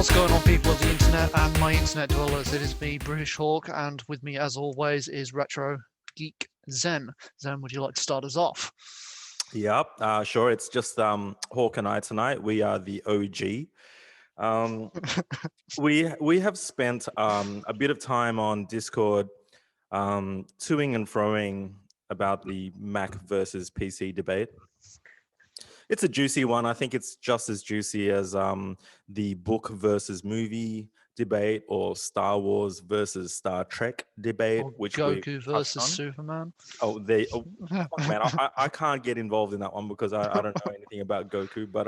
What's going on, people of the internet and my internet dwellers? It is me, British Hawk, and with me, as always, is Retro Geek Zen. Zen, would you like to start us off? Yep, sure. It's just Hawk and I tonight. We are the OG. We have spent a bit of time on Discord, toing and froing about the Mac versus PC debate. It's a juicy one. I think it's just as juicy as the book versus movie debate or Star Wars versus Star Trek debate, Or which we Goku touched versus on. Superman? Fuck, man, I can't get involved in that one because I don't know anything about Goku. But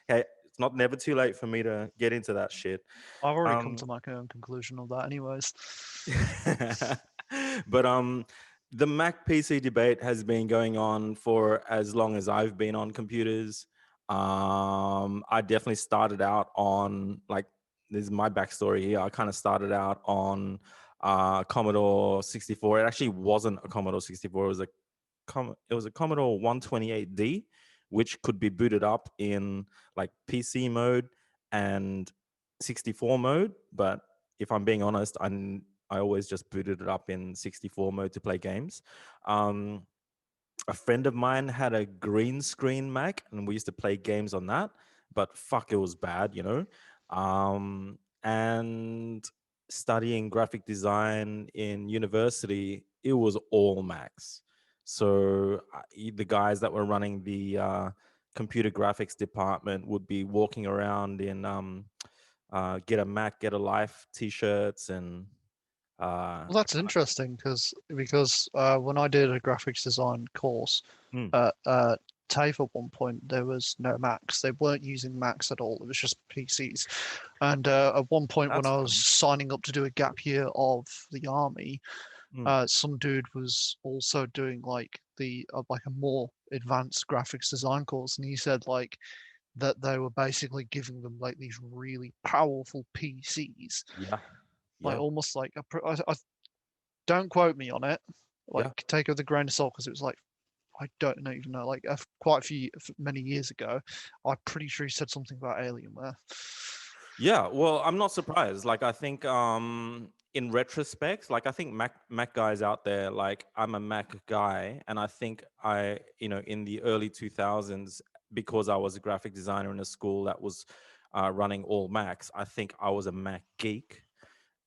hey, it's not never too late for me to get into that shit. I've already come to Um, my own conclusion of that, anyways. but the Mac PC debate has been going on for as long as I've been on computers. I definitely started out on this is my backstory here. I kind of started out on Commodore 64. It actually wasn't a Commodore 64. It was a Commodore 128D, which could be booted up in like PC mode and 64 mode. But if I'm being honest, I always just booted it up in 64 mode to play games. A friend of mine had a green screen Mac, and we used to play games on that. But fuck, it was bad, you know. And studying graphic design in university, it was all Macs. So the guys that were running the computer graphics department would be walking around in get a Mac, get a life t-shirts and Well, that's interesting because when I did a graphics design course mm, at TAFE at one point, there was no Macs. They weren't using Macs at all. It was just PCs. And at one point, when that's I was fun. signing up to do a gap year of the army, Mm, some dude was also doing like like a more advanced graphics design course, and he said like that they were basically giving them like these really powerful PCs, yeah, like yeah, almost like I don't quote me on it, like yeah. take it with a grain of salt because it was like I don't know even know like quite a few many years ago. I'm pretty sure he said something about Alienware. Yeah, well, I'm not surprised. Like, I think in retrospect, like I think Mac guys out there, like I'm a Mac guy, and I think in the early 2000s, because I was a graphic designer in a school that was running all Macs, I think I was a Mac geek,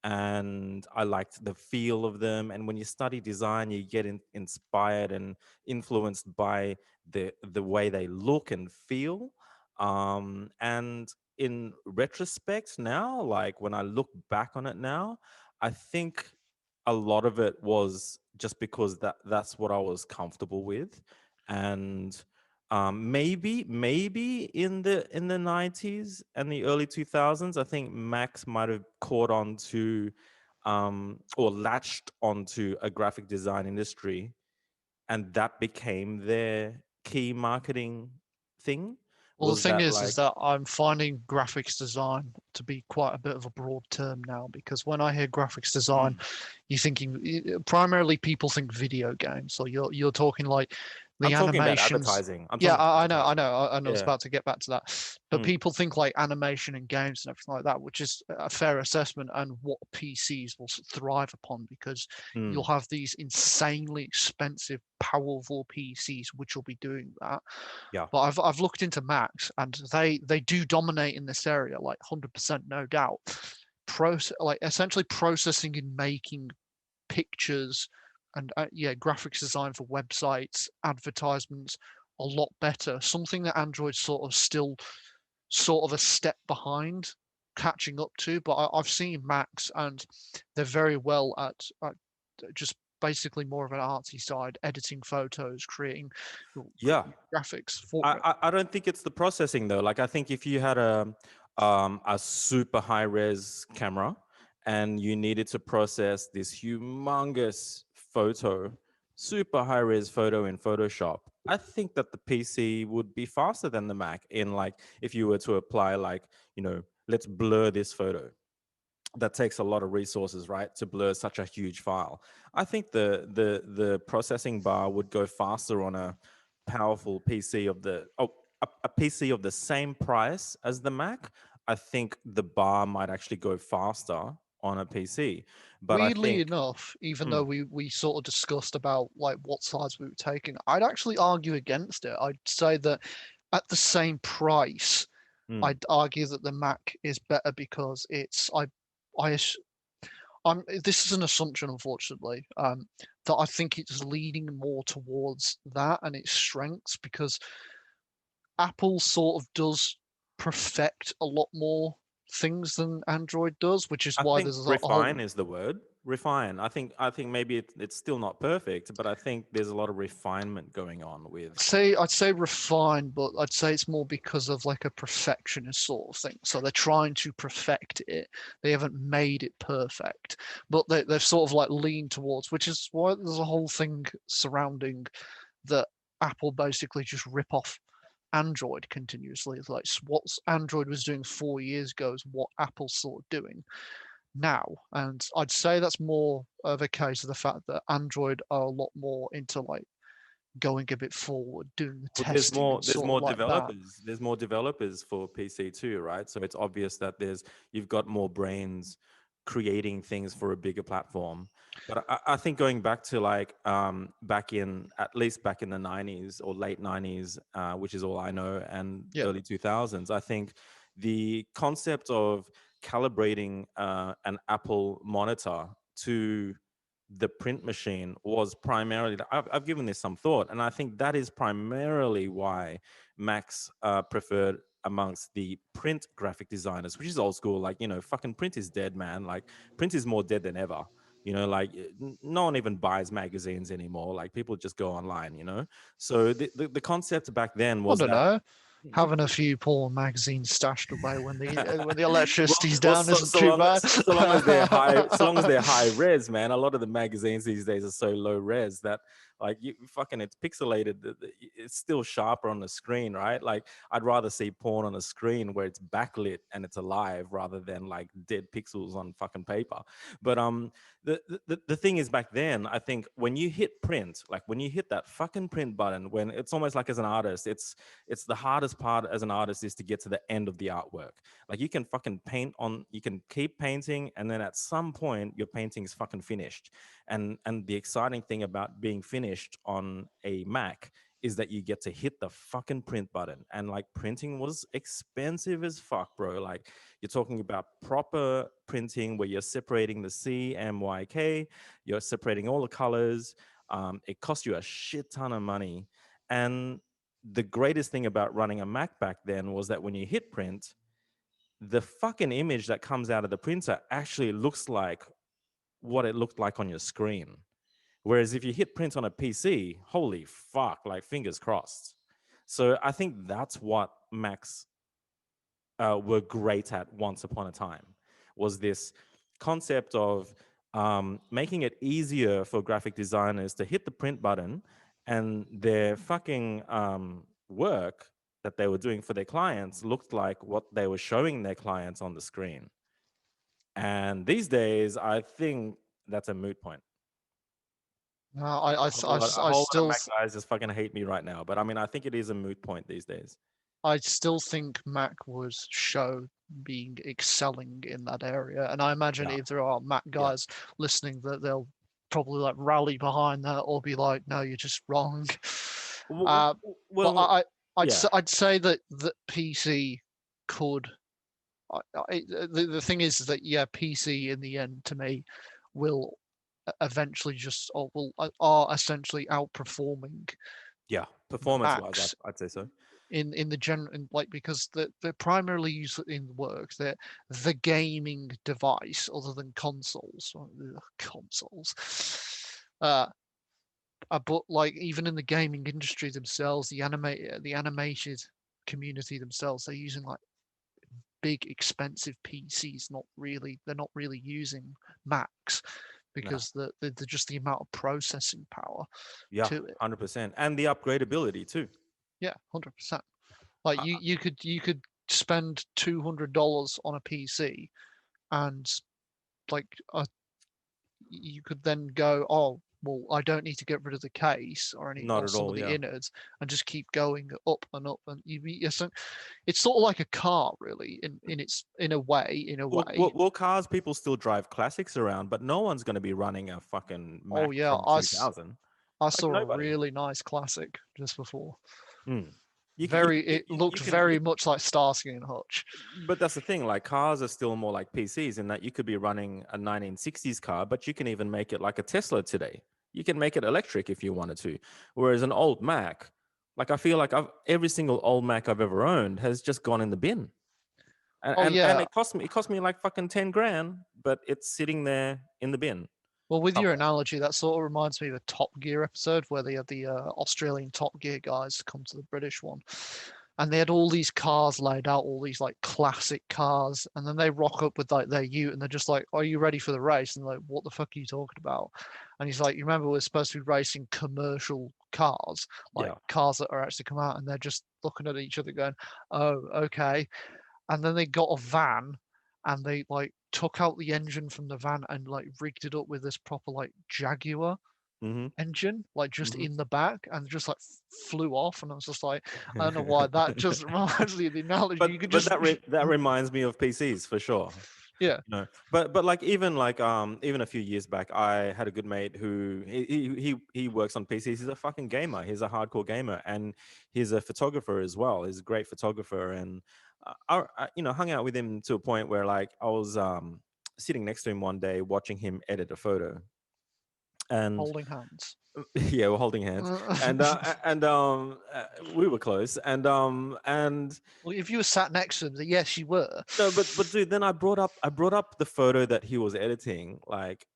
and I liked the feel of them. And when you study design, you get inspired and influenced by the way they look and feel. And in retrospect now, like when I look back on it now, I think a lot of it was just because that's what I was comfortable with. And maybe in the 90s and the early 2000s, I think Max might have caught on to or latched onto a graphic design industry, and that became their key marketing thing. Well, the Was thing that is like that I'm finding graphics design to be quite a bit of a broad term now because when I hear graphics design, mm, you're thinking primarily people think video games. So you're talking like the I'm talking about animations. advertising. I'm Yeah, talking about I know, I advertising. know, and I was Yeah. about to get back to that. But Mm, people think like animation and games and everything like that, which is a fair assessment and what PCs will thrive upon because you'll mm, have these insanely expensive, powerful PCs which will be doing that. yeah. But I've looked into Macs and they do dominate in this area, like 100%, no doubt. Like essentially processing and making pictures and yeah, graphics design for websites, advertisements, a lot better. Something that Android's sort of still sort of a step behind catching up to. But I've seen Macs and they're very well at just basically more of an artsy side, editing photos, creating Yeah. graphics for it. I don't think it's the processing though. Like I think if you had a super high res camera and you needed to process this humongous photo, super high res photo in Photoshop, I think that the PC would be faster than the Mac in like if you were to apply like, let's blur this photo. That takes a lot of resources, right, to blur such a huge file. I think the processing bar would go faster on a powerful PC of the PC of the same price as the Mac. I think the bar might actually go faster on a PC. But I Weirdly think, enough, even though mm, we sort of discussed about like what sides we were taking, I'd actually argue against it. I'd say that at the same price, mm, I'd argue that the Mac is better because I I'm this is an assumption, unfortunately, that I think it's leaning more towards that and its strengths because Apple sort of does perfect a lot more things than Android does, which is I why think there's a whole refine is the word. Refine. I think maybe it's still not perfect, but I think there's a lot of refinement going on with. I'd say refined, but I'd say it's more because of like a perfectionist sort of thing. So they're trying to perfect it. They haven't made it perfect, but they've sort of like leaned towards, which is why there's a whole thing surrounding that Apple basically just rip off Android continuously. It's like what Android was doing 4 years ago is what Apple's sort of doing now. And I'd say that's more of a case of the fact that Android are a lot more into like going a bit forward, doing the Well, testing and there's sort of more like that. developers. There's more developers for PC too, right? So it's obvious that you've got more brains creating things for a bigger platform. But I think going back to like back in at least back in the 90s or late 90s, which is all I know, and Yeah. early 2000s, I think the concept of calibrating an Apple monitor to the print machine was primarily, I've given this some thought, and I think that is primarily why Macs preferred amongst the print graphic designers, which is old school. Like, fucking print is dead, man. Like, print is more dead than ever. Like, no one even buys magazines anymore. Like, people just go online, So the concept back then I was don't that. know. Hmm. Having a few porn magazines stashed away when the well, electricity's well, down isn't too bad. so long as they're high, so long as they're high res, man. A lot of the magazines these days are so low res that like you fucking it's pixelated. It's still sharper on the screen, right? Like I'd rather see porn on a screen where it's backlit and it's alive rather than like dead pixels on fucking paper. But the thing is back then, I think when you hit print, like when you hit that fucking print button, when it's almost like as an artist, it's the hardest part as an artist is to get to the end of the artwork. Like you can fucking you can keep painting, and then at some point your painting is fucking finished. And the exciting thing about being finished on a Mac is that you get to hit the fucking print button. And like printing was expensive as fuck, bro. Like you're talking about proper printing where you're separating the CMYK, you're separating all the colors. It costs you a shit ton of money. And the greatest thing about running a Mac back then was that when you hit print, the fucking image that comes out of the printer actually looks like what it looked like on your screen. Whereas if you hit print on a PC, holy fuck, like fingers crossed. So I think that's what Macs were great at once upon a time, was this concept of making it easier for graphic designers to hit the print button and their fucking work that they were doing for their clients looked like what they were showing their clients on the screen. And these days, I think that's a moot point. No, A I whole lot of still Mac guys just fucking hate me right now. But I mean, I think it is a moot point these days. I still think Mac was show being excelling in that area, and I imagine Yeah. if there are Mac Yeah. guys listening, that they'll probably like rally behind that or be like, "No, you're just wrong." Well, Uh, but well yeah. I'd say that PC could. The thing is that yeah, PC in the end to me will eventually just or will are essentially outperforming Yeah. Performance wise, Macs I'd say so. in the general like because they're primarily used in work. They're the gaming device other than consoles. Consoles. Uh, but like even in the gaming industry themselves, the animated community themselves, they're using like big expensive PCs. They're not really using Macs No. because the just the amount of processing power Yeah. to it. 100%. And the upgradability too. Yeah, 100%. Like Uh, you could spend $200 on a PC and like you could then go, oh, well, I don't need to get rid of the case Not or at some of all. the Yeah. innards and just keep going up and up. And it's sort of like a car, really, in its in a way, in a way. Well, cars, people still drive classics around, but no one's going to be running a fucking Oh Mac yeah, from 2000. I Like saw a nobody. really nice classic just before. Mm. It looked You can, very much like Starsky and Hutch. but that's the thing. Like cars are still more like PCs in that you could be running a 1960s car, but you can even make it like a Tesla today. You can make it electric if you wanted to. Whereas an old Mac, like I feel like every single old Mac I've ever owned has just gone in the bin. Oh And yeah. it cost me like fucking 10 grand, but it's sitting there in the bin Well, with your somewhere. analogy, that sort of reminds me of a Top Gear episode where they had the Australian Top Gear guys come to the British one, and they had all these cars laid out, all these like classic cars, and then they rock up with like their ute, and they're just like, "Are you ready for the race?" And they're like, "What the fuck are you talking about?" And he's like, "You remember we're supposed to be racing commercial cars, like Yeah. cars that are actually come out," and they're just looking at each other going, "Oh, okay." And then they got a van and they like took out the engine from the van and like rigged it up with this proper like Jaguar Mm-hmm. engine, like just Mm-hmm. in the back, and just like flew off. And I was just like, I don't know why that just reminds me of the analogy. You could But just, that reminds me of PCs for sure. yeah, No, but like even a few years back, I had a good mate who he works on PCs. He's a fucking gamer. He's a hardcore gamer, and he's a photographer as well. He's a great photographer, and you know hung out with him to a point where like I was sitting next to him one day watching him edit a photo, and holding hands. yeah, we're holding hands, and we were close, and Well, if you were sat next to him, then yes, you were. no, but dude, then I brought up the photo that he was editing. Like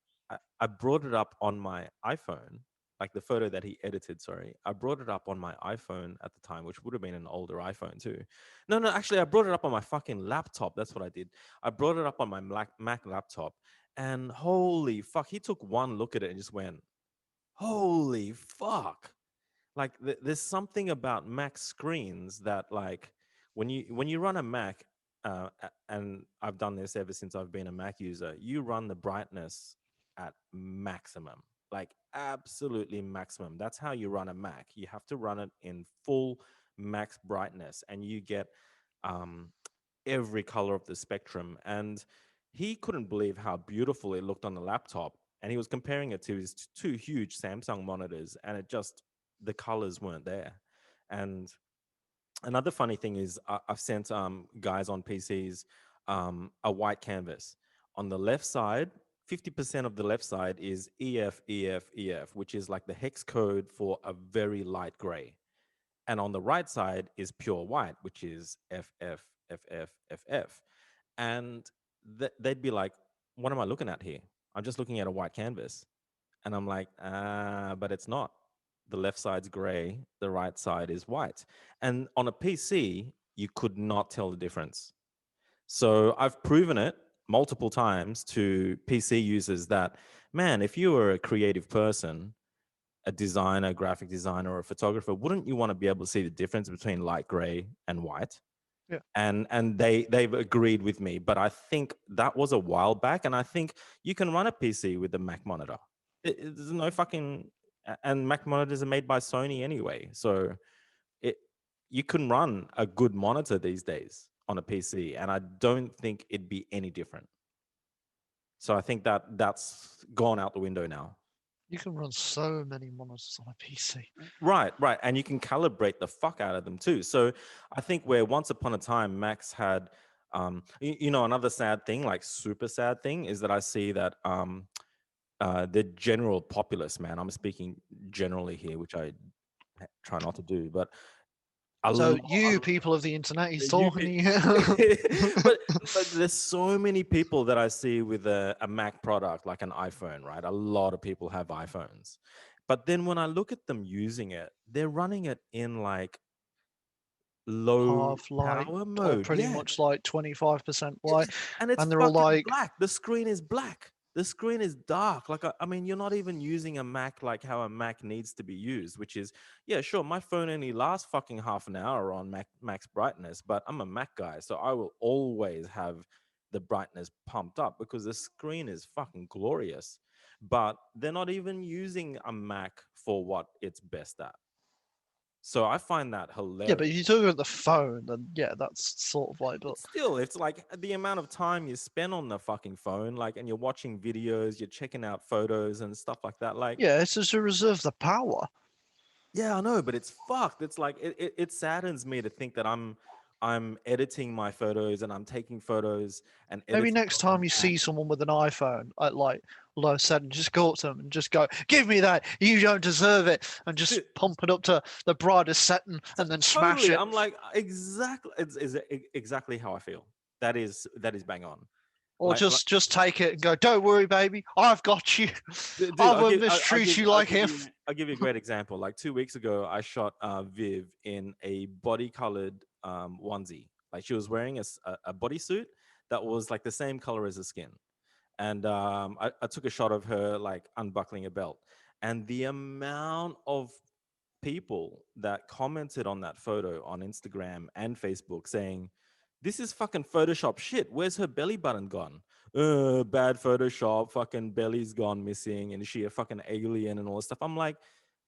I brought it up on my iPhone, like the photo that he edited. Sorry, I brought it up on my iPhone at the time, which would have been an older iPhone too. No, actually, I brought it up on my fucking laptop. That's what I did. I brought it up on my Mac laptop, and holy fuck, he took one look at it and just went, "Holy fuck!" Like there's something about Mac screens that like when you run a Mac, and I've done this ever since I've been a Mac user, you run the brightness at maximum, like absolutely maximum. That's how you run a Mac. You have to run it in full max brightness, and you get um, every color of the spectrum. And he couldn't believe how beautiful it looked on the laptop, and he was comparing it to his two huge Samsung monitors, and it just the colors weren't there. And another funny thing is I've sent guys on PCs a white canvas. On the left side, 50% of the left side is EF, which is like the hex code for a very light gray. And on the right side is pure white, which is FF. And they'd be like, what am I looking at here? I'm just looking at a white canvas. And I'm like, but it's not. The left side's gray, the right side is white. And on a PC, you could not tell the difference. So I've proven it multiple times to PC users that, man, if you were a creative person, a designer, graphic designer, or a photographer, wouldn't you want to be able to see the difference between light gray and white? Yeah, And they've agreed with me, but I think that was a while back, and I think you can run a PC with a Mac monitor. There's no fucking and Mac monitors are made by Sony anyway, so it you can run a good monitor these days on a PC, and I don't think it'd be any different. So I think that's gone out the window now. you can run so many monitors on a PC. Right. And you can calibrate the fuck out of them too. So I think where once upon a time Max had, you know, another sad thing, like super sad thing, is that I see that the general populace, man, I'm speaking generally here, which I try not to do, but a So lot, you people of the internet, he's you talking to you. but there's so many people that I see with a Mac product like an iPhone, right? A lot of people have iPhones. But then when I look at them using it, they're running it in like low Half light power or mode. pretty Yeah. much like 25% Yeah, light, and it's and they're all fucking like, black. The screen is black. The screen is dark. Like, I mean, you're not even using a Mac like how a Mac needs to be used, which is, yeah, sure, my phone only lasts fucking half an hour on max brightness, but I'm a Mac guy, so I will always have the brightness pumped up because the screen is fucking glorious. but they're not even using a Mac for what it's best at. So I find that Yeah, but hilarious. if you talk about the phone, then yeah, that's sort of like, but But still, it's like the amount of time you spend on the fucking phone, like, and you're watching videos, you're checking out photos and stuff like that. Like, yeah, it's just to reserve the power. yeah, I know, but it's fucked. It's like it saddens me to think that I'm editing my photos and I'm taking photos and Maybe editing next them. time you see someone with an iPhone at like low setting, just go up to them and just go, "Give me that! You don't deserve it!" and just Dude, pump it up to the brightest setting and then smash totally. it. I'm like exactly. It's exactly how I feel. That is bang on. Or Like just take it and go, "Don't worry, baby, I've got you. dude, I won't mistreat you like him." I'll give you a great example. Like 2 weeks ago, I shot Viv in a body colored onesie. Like she was wearing a bodysuit that was like the same color as the skin, and I took a shot of her like unbuckling a belt, and the amount of people that commented on that photo on Instagram and Facebook saying, "This is fucking Photoshop shit. Where's her belly button gone? Bad Photoshop. Fucking belly's gone missing, and is she a fucking alien and all this stuff?" I'm like,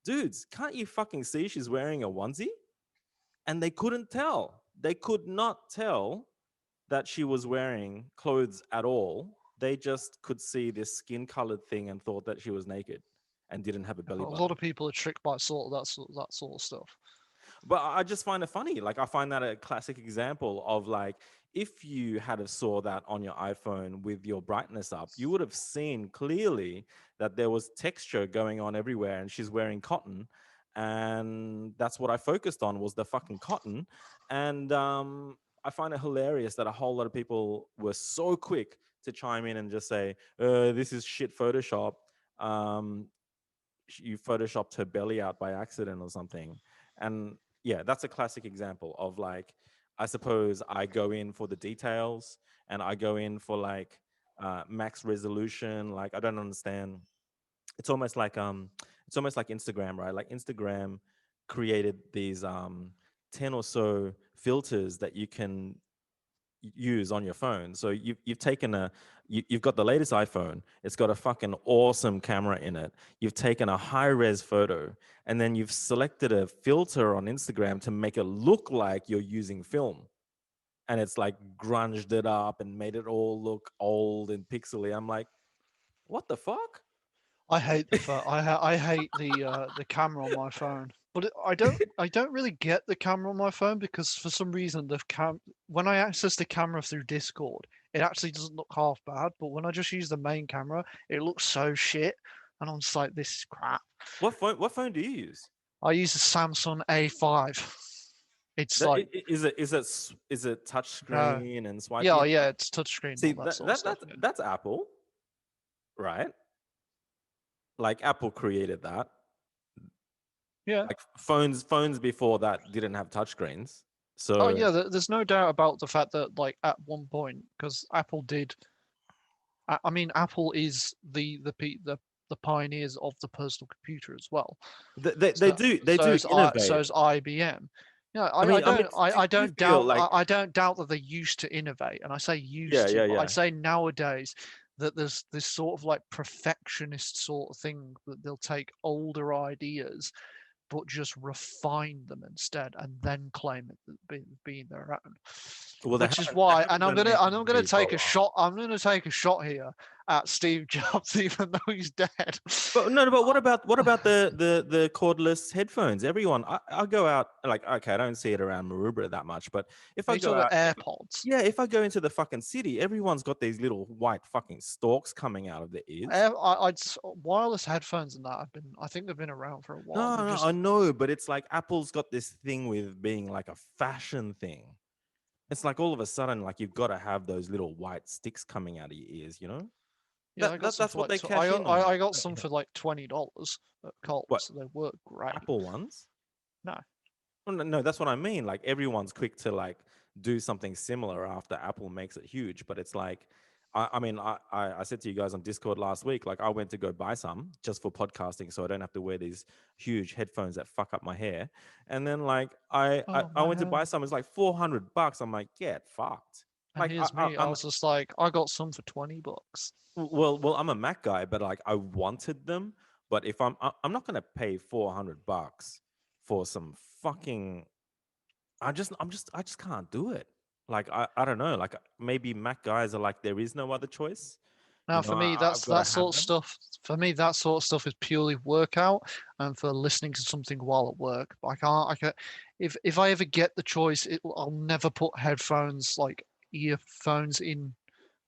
dudes, can't you fucking see she's wearing a onesie? And they couldn't tell. They could not tell that she was wearing clothes at all. They just could see this skin colored thing and thought that she was naked and didn't have a belly A lot button. of people are tricked by that sort of stuff. But I just find it funny. Like I find that a classic example of like if you had have saw that on your iPhone with your brightness up, you would have seen clearly that there was texture going on everywhere, and she's wearing cotton, and that's what I focused on was the fucking cotton, and I find it hilarious that a whole lot of people were so quick to chime in and just say, "This is shit Photoshop." Um, you photoshopped her belly out by accident or something. And yeah, that's a classic example of like, I suppose I go in for the details and I go in for like max resolution. Like I don't understand. It's almost like Instagram, right? Like Instagram created these 10 or so filters that you can use on your phone. So you've taken you've got the latest iPhone. It's got a fucking awesome camera in it. You've taken a high res photo, and then you've selected a filter on Instagram to make it look like you're using film. And it's like grunged it up and made it all look old and pixely. I'm like, what the fuck? I hate the phone. I hate the camera on my phone. But I don't really get the camera on my phone because for some reason the cam when I access the camera through Discord, it actually doesn't look half bad. But when I just use the main camera, it looks so shit, and I'm just like, this is crap. What phone do you use? I use the Samsung A5. It's That, like is it touch no, screen and swipe? yeah, Yeah. yeah, it's touchscreen and See all that that sort of that stuff. that's Yeah. that's Apple, right? Like Apple created that. Yeah. Like phones before that didn't have touchscreens. Oh So yeah, there's no doubt about the fact that like at one point, because Apple did I mean, Apple is the pioneers of the personal computer as well. they So do they do so innovate. is IBM. Yeah, I mean, I do you don't feel doubt like I don't doubt that they used to innovate, and I say yeah, used to, yeah, but I'd yeah. say nowadays that there's this sort of like perfectionist sort of thing that they'll take older ideas but just refine them instead and then claim it being their own. Well, Which is they why, haven't done anything I'm gonna new for a take a while. shot. I'm gonna take a shot here at Steve Jobs, even though he's dead. But no, but what about the cordless headphones? Everyone, I go out like okay, I don't see it around Maroubra that much, but if I These are go the out, AirPods. yeah, if I go into the fucking city, everyone's got these little white fucking stalks coming out of their ears. Wireless headphones and that have been. I think they've been around for a while. No, They're no, just I know, but it's like Apple's got this thing with being like a fashion thing. It's like all of a sudden, like you've got to have those little white sticks coming out of your ears, you know? yeah. I got some That's for what like they cash in on. I got some for like $20 at What, Coles. They work great. Apple ones? No, Oh, no, no, that's what I mean. Like everyone's quick to like do something similar after Apple makes it huge, but it's like, I mean, I said to you guys on Discord last week, like I went to go buy some just for podcasting, so I don't have to wear these huge headphones that fuck up my hair. And then like I oh I my went to hair. buy some. It's like $400. I'm like, get fucked. And Like here's me. I I'm was just like, I got some for $20. well, I'm a Mac guy, but like I wanted them. But if I'm not gonna pay $400 for some fucking. I just can't do it. Like I don't know. Like maybe Mac guys are like there is no other choice. Now, for me, I've that's got to that have sort of them. stuff. For me, that sort of stuff is purely workout and for listening to something while at work. But I can't. I can, if I ever get the choice, I'll never put headphones like earphones in.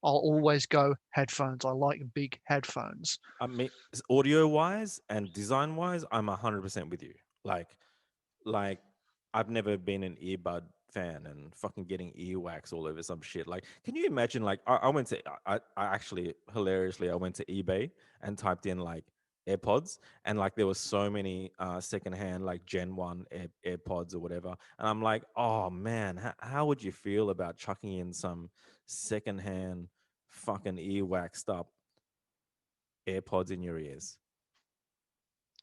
I'll always go headphones. I like big headphones. I mean, audio wise and design wise, I'm 100% with you. Like I've never been an earbud fan and fucking getting earwax all over some shit. Like, can you imagine? Like, I went to I actually hilariously I went to eBay and typed in like AirPods, and like there was so many secondhand like Gen One AirPods or whatever, and I'm like, oh man, how would you feel about chucking in some secondhand fucking earwaxed up AirPods in your ears?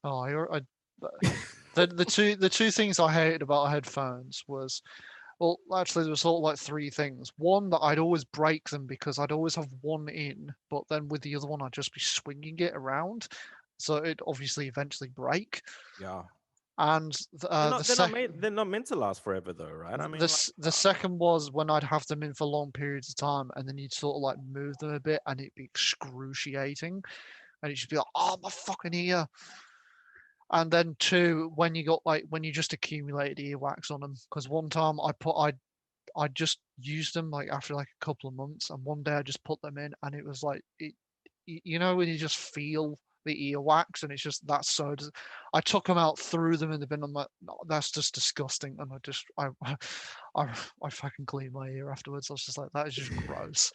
Oh, the two things I hated about headphones was, well, actually there was sort of like three things. One, that I'd always break them because I'd always have one in, but then with the other one I'd just be swinging it around, so it'd obviously eventually break. Yeah. And the second They're not meant to last forever though, right? I mean, like, the second was when I'd have them in for long periods of time, and then you'd sort of like move them a bit, and it'd be excruciating, and it'd just be like, oh my fucking ear. And then two, when you got like when you just accumulated earwax on them, because one time I just used them like after like a couple of months, and one day I just put them in, and it was like you know when you just feel the earwax, and it's just that's so. I took them out, threw them in the bin. I'm like, no, that's just disgusting, and I I fucking cleaned my ear afterwards. I was just like, that is just gross.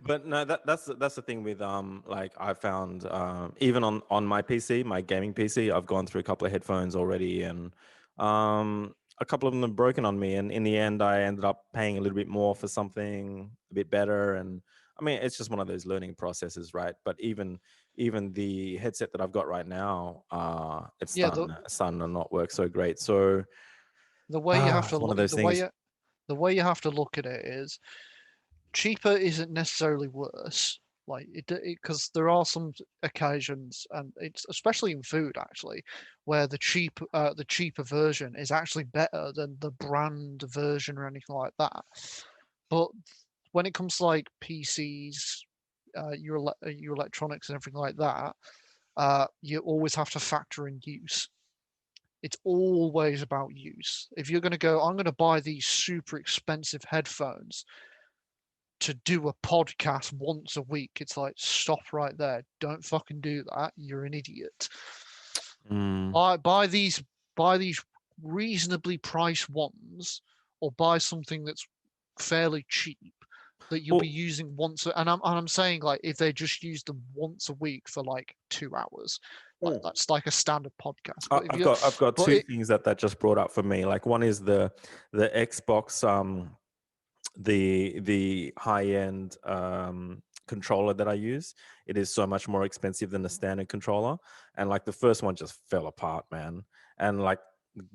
but no, that's the thing with like I found even on my PC, my gaming PC, I've gone through a couple of headphones already, and a couple of them have broken on me, and in the end I ended up paying a little bit more for something a bit better. And I mean, it's just one of those learning processes, right? But even the headset that I've got right now, it's Yeah, starting to not work so great. So the way you have to it's one look of those things. the way you have to look at it is cheaper isn't necessarily worse. Like because there are some occasions, and it's especially in food actually, where the cheaper version is actually better than the brand version or anything like that. But when it comes to like PCs, your electronics and everything like that, you always have to factor in use. It's always about use. If you're going to go, I'm going to buy these super expensive headphones to do a podcast once a week. It's like, stop right there. Don't fucking do that. You're an idiot. Mm. Buy these reasonably priced ones, or buy something that's fairly cheap that you'll be Well, using once. And I'm saying like if they just use them once a week for like 2 hours, like mm. that's like a standard podcast. But if you, I've got but two it, things that just brought up for me. Like one is the Xbox the high end controller that I use. It is so much more expensive than the standard controller, and like the first one just fell apart, man. And like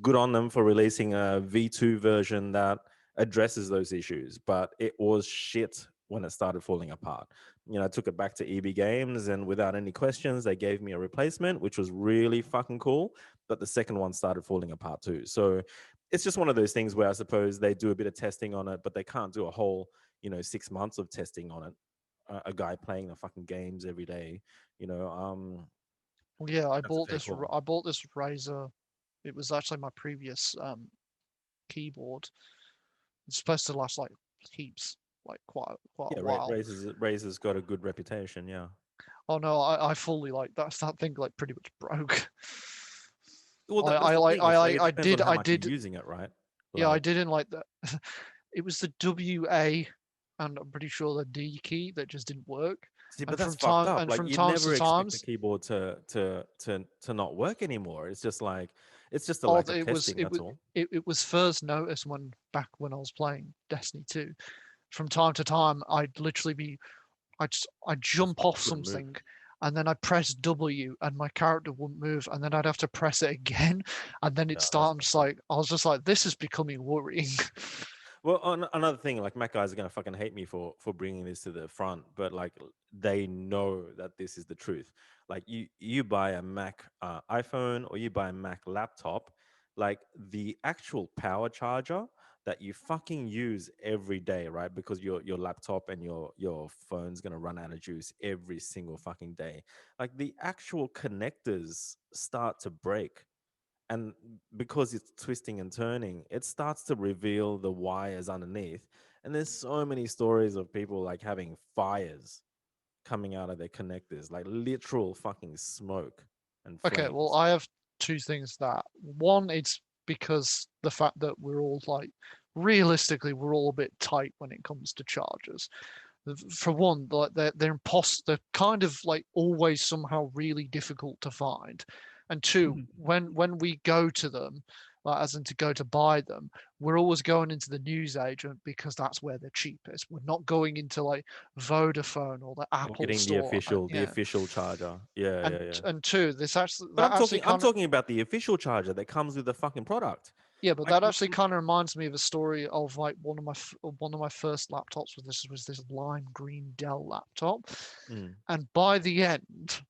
good on them for releasing a V2 version that addresses those issues, but it was shit when it started falling apart. You know, I took it back to EB Games, and without any questions, they gave me a replacement, which was really fucking cool. But the second one started falling apart too. So it's just one of those things where I suppose they do a bit of testing on it, but they can't do a whole, 6 months of testing on it. A guy playing the fucking games every day, you know. well, yeah, That's a fair call. I bought this Razer. It was actually my previous keyboard. It's supposed to last like heaps, like quite a Yeah, while. Razor's got a good reputation. Yeah. Oh no, I fully like that thing like pretty much broke. Well, I that's the like thing. It's like it I depends on did how I much you're did using it, right? yeah, I Like, didn't like that. It was the WA, and I'm pretty sure the D key that just didn't work. see, but And that's fucked up. Like, from you'd times to never expect the times, keyboard to not work anymore. It's just like it's just a oh, lack of testing. That's all. it was first noticed when back when I was playing Destiny 2. From time to time, I'd Just jump fucking off couldn't move. something, and then I'd press W, and my character wouldn't move, and then I'd have to press it again, and then it Yeah, that's started. fucked up. I was just like, this is becoming worrying. Well, another thing, like Mac guys are gonna fucking hate me for bringing this to the front, but like they know that this is the truth. Like you buy a Mac iPhone or you buy a Mac laptop, like the actual power charger that you fucking use every day, right? Because your laptop and your phone's gonna run out of juice every single fucking day. Like the actual connectors start to break, and because it's twisting and turning, it starts to reveal the wires underneath. And there's so many stories of people like having fires coming out of their connectors, like literal fucking smoke and Okay, well, flames. I have two things that. One, it's because the fact that we're all like, realistically, we're all a bit tight when it comes to chargers. For one, like they're kind of like always somehow really difficult to find. And two, when we go to them, like as in to go to buy them, we're always going into the newsagent because that's where they're cheapest. We're not going into like Vodafone or the Or Apple getting the store. official charger. Yeah, And yeah, yeah. and two, this actually But that actually I'm kind of talking about the official charger that comes with the fucking product. yeah, but Like, that actually kind of reminds me of a story of like one of my first laptops was this lime green Dell laptop, mm, and by the end,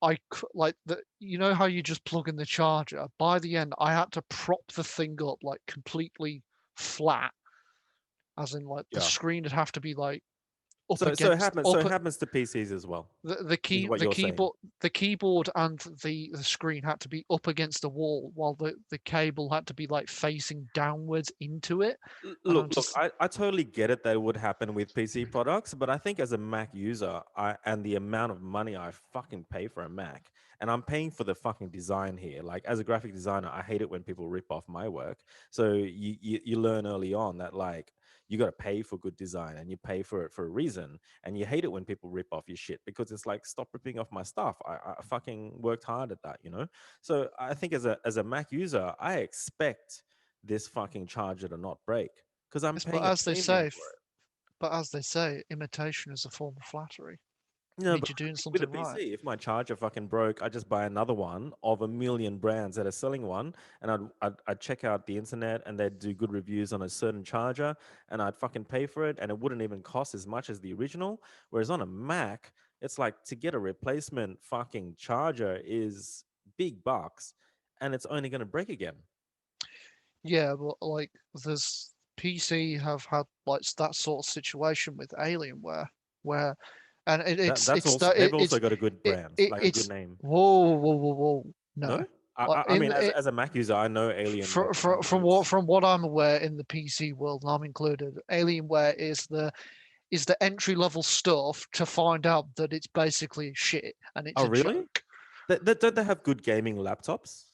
like the you know how you just plug in the charger. By the end, I had to prop the thing up like completely flat, as in like the yeah. screen would have to be like up So it against happens. So up it happens to PCs as well, the is key what you're saying. the keyboard and the screen had to be up against the wall while the cable had to be like facing downwards into it, and I'm Look, just I totally get it that it would happen with PC products, but I think as a Mac user, and the amount of money I fucking pay for a Mac, and I'm paying for the fucking design here. Like as a graphic designer, I hate it when people rip off my work. So you learn early on that like you got to pay for good design and you pay for it for a reason, and you hate it when people rip off your shit because it's like stop ripping off my stuff. I fucking worked hard at that, you know. So I think as a Mac user, I expect this fucking charger to not break because I'm yes, but paying a premium for it. as they say, imitation is a form of flattery. No, Means but you're doing with a something right. PC, if my charger fucking broke, I just buy another one of a million brands that are selling one, and I'd check out the internet and they'd do good reviews on a certain charger, and I'd fucking pay for it, and it wouldn't even cost as much as the original. Whereas on a Mac, it's like to get a replacement fucking charger is big bucks, and it's only going to break again. Yeah, but like there's PC have had like that sort of situation with Alienware where and That's also they've also got a good brand, like a good it's name. whoa no No, I, like I mean, as a Mac user, I know Alienware brand. from what I'm aware in the PC world, and I'm included, Alienware is the entry level stuff to find out that it's basically shit and it's Oh, a really? joke. Don't they have good gaming laptops?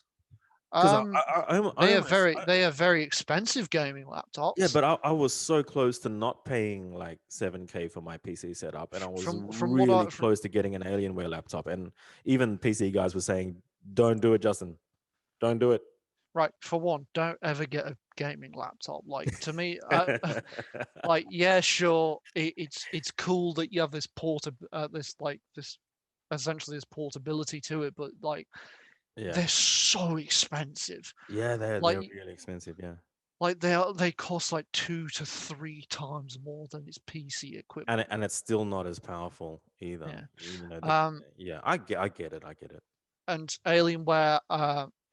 Because Um, I almost, they are very expensive gaming yeah, laptops. but I was so close to not paying like 7K for my PC setup, and I was From what I really close to getting an Alienware laptop. And even PC guys were saying, "Don't do it, Justin. Don't do it." right for one, don't ever get a gaming laptop. Like to me, like yeah, sure, it's cool that you have this this like this essentially this portability to it, but like Yeah, they're so expensive. yeah, they're Like really expensive. Yeah, they cost like 2 to 3 times more than its PC equivalent. and it's still not as powerful either. Yeah. You know, Um, yeah, I get it. and Alienware,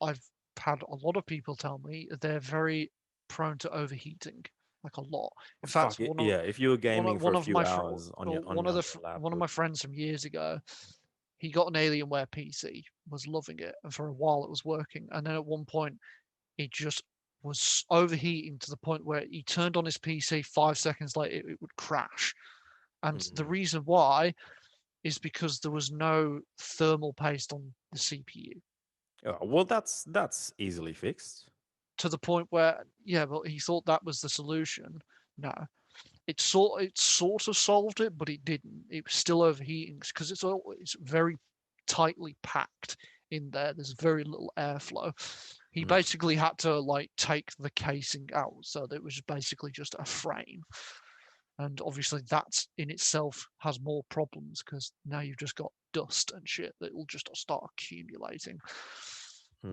I've had a lot of people tell me they're very prone to overheating, like a lot. In fact, Fuck it, yeah. If you were gaming for one a of few my hours on your one of laptop, my friends from years ago, he got an Alienware PC, was loving it, and for a while it was working, and then at one point it just was overheating to the point where he turned on his PC 5 seconds later it would crash. And the mm, reason why is because there was no thermal paste on the CPU. yeah, well, that's easily fixed. To the point where, yeah, well, he thought that was the solution. No, it sort of solved it, but it didn't. It was still overheating because it's very tightly packed in there. There's very little airflow. He Mm, basically had to like take the casing out, so that it was basically just a frame. And obviously, that in itself has more problems because now you've just got dust and shit that will just start accumulating.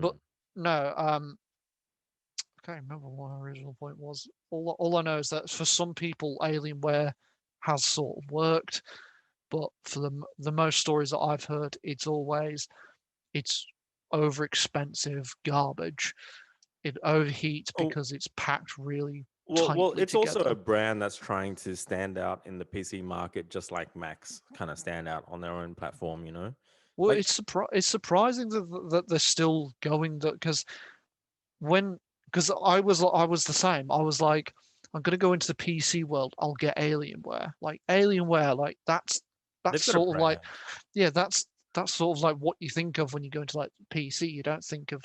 But mm. no, can't remember what my original point was. All I know is that for some people, Alienware has sort of worked, but for the most stories that I've heard, it's over expensive garbage. It overheats Oh, because it's packed really well, tightly it's also together. a brand that's trying to stand out in the PC market, just like Macs kind of stand out on their own platform. Well, Like it's surprising that they're still going that when because I was the same. I was like, I'm gonna go into the PC world. I'll get Alienware. Like Alienware, like that's they've got a sort of like brand. yeah, that's sort of like what you think of when you go into like PC. You don't think of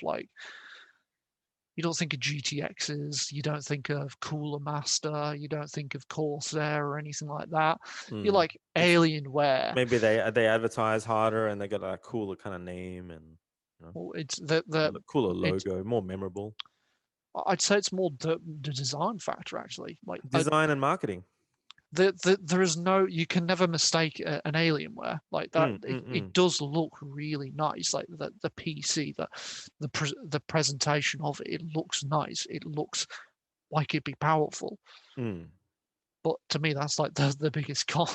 GTXs, you don't think of Cooler Master, you don't think of Corsair or anything like that. You're Mm. like It's Alienware. maybe they advertise harder and they got a cooler kind of name and Well, it's the cooler it. logo, more memorable. I'd say it's more the design factor actually. Like Design and marketing. there is no you can never mistake an Alienware like that. It Mm. does look really nice. Like the PC, the presentation of it, it looks nice. It looks like it'd be powerful. Mm. But to me, that's like the biggest con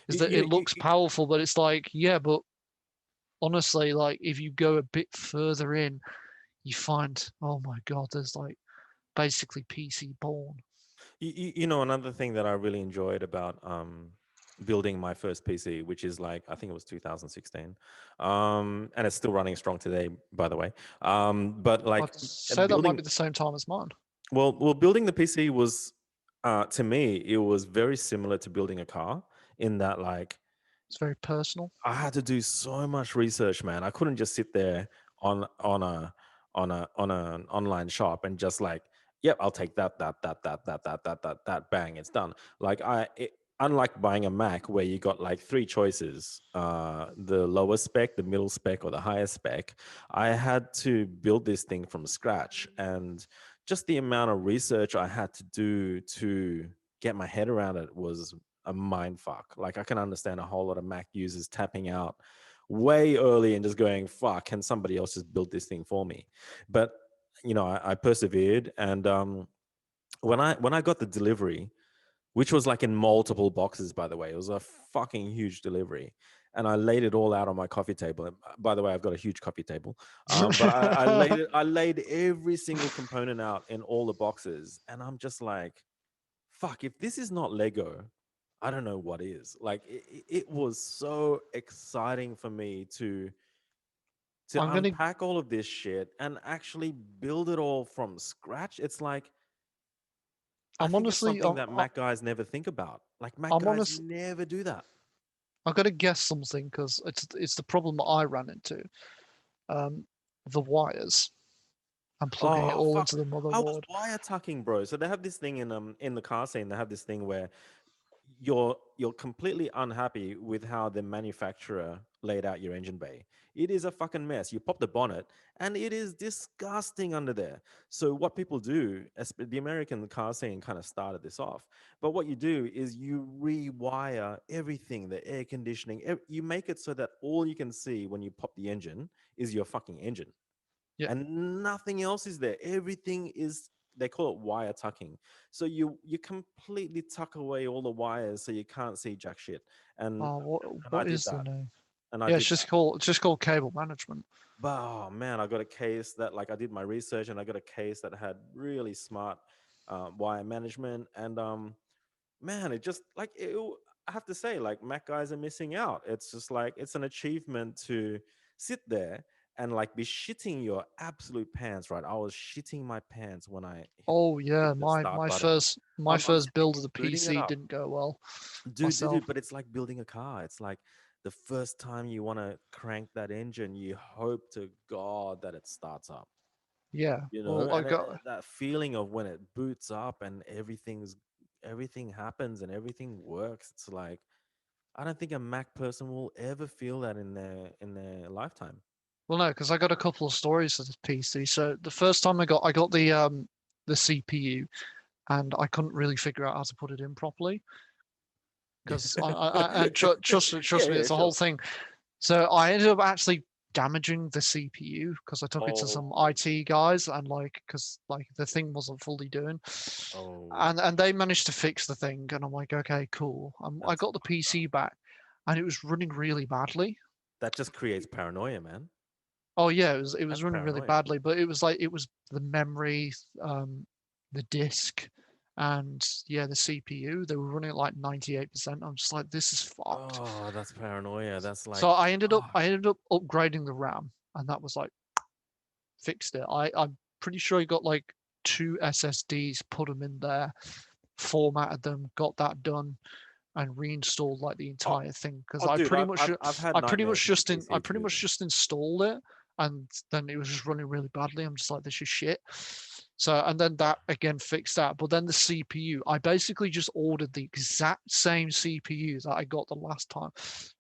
is You, that you, it you, looks powerful, but it's like, yeah, but honestly, like if you go a bit further in, you find, oh my God, there's like basically PC born. Another thing that I really enjoyed about building my first PC, which is like I think it was 2016, and it's still running strong today, by the way. But like I'd say that might building, be the same time as mine. building the PC was, to me, it was very similar to building a car in that like It's very personal. I had to do so much research, man. I couldn't just sit there on an online shop and just like, yep, I'll take that, bang, it's done. Like unlike buying a Mac where you got like three choices, the lower spec, the middle spec, or the higher spec, I had to build this thing from scratch, and just the amount of research I had to do to get my head around it was a mind fuck. Like I can understand a whole lot of Mac users tapping out way early and just going, fuck, can somebody else just build this thing for me? But I persevered, and when I got the delivery, which was like in multiple boxes, by the way, it was a fucking huge delivery. And I laid it all out on my coffee table. And by the way, I've got a huge coffee table. But I laid every single component out in all the boxes. And I'm just like, fuck, if this is not Lego, I don't know what is. Like it was so exciting for me to I'm gonna. unpack all of this shit and actually build it all from scratch. It's like I I'm think it's honestly. something that Mac guys never think about. Like Mac I'm guys honest. never do that. I'm gonna guess something because it's the problem that I ran into. Um, the wires and plugging it Oh all fuck. into the I was motherboard. wire tucking, bro. So they have this thing in the car scene. They have this thing where you're completely unhappy with how the manufacturer laid out your engine bay. It is a fucking mess. You pop the bonnet and it is disgusting under there. So what people do, the American car scene kind of started this off. But what you do is you rewire everything, the air conditioning. You make it so that all you can see when you pop the engine is your fucking engine, Yeah. and nothing else is there. Everything is, they call it wire tucking. So you completely tuck away all the wires so you can't see jack shit. And Oh, and I what did is the that. name? And I Yeah, did that. it's just called cable management. But oh man, I got a case that, like, I did my research and I got a case that had really smart wire management. And man, it just like I have to say, like, Mac guys are missing out. It's just like it's an achievement to sit there and like be shitting your absolute pants, right? I was shitting my pants when I Oh hit yeah, the start my button. first I'm sitting build of the booting it PC up, didn't go well dude. myself. But it's like building a car. It's like the first time you want to crank that engine, you hope to God that it starts up, Yeah. Well, I and got. that feeling of when it boots up and everything happens and everything works. It's like I don't think a Mac person will ever feel that in their lifetime. Well, no, because I got a couple of stories for the PC. So the first time I got the CPU, and I couldn't really figure out how to put it in properly because and trust Yeah, me, yeah, it's a whole sure. thing. So I ended up actually damaging the CPU because I took it to some Oh, IT guys and like because like the thing wasn't fully doing, oh, and they managed to fix the thing and I'm like, okay, cool. I that's got the fucked up. PC back and it was running really badly. That just creates paranoia, man. Oh yeah, it was That's running really paranoia. badly, but it was the memory, the disk, and yeah, the CPU. They were running at like 98%. I'm just like, this is fucked. Oh, that's paranoia. That's like, So I fuck. ended up upgrading the RAM, and that was like fixed it. I'm pretty sure I got like two SSDs, put them in there, formatted them, got that done, and reinstalled like the Oh, entire thing because oh, dude, I've had nightmares with the I PC pretty too. much just installed it and then it was just running really badly. I'm just like, this is shit. So and then that again fixed that. But then the CPU, I basically just ordered the exact same CPU that I got the last time,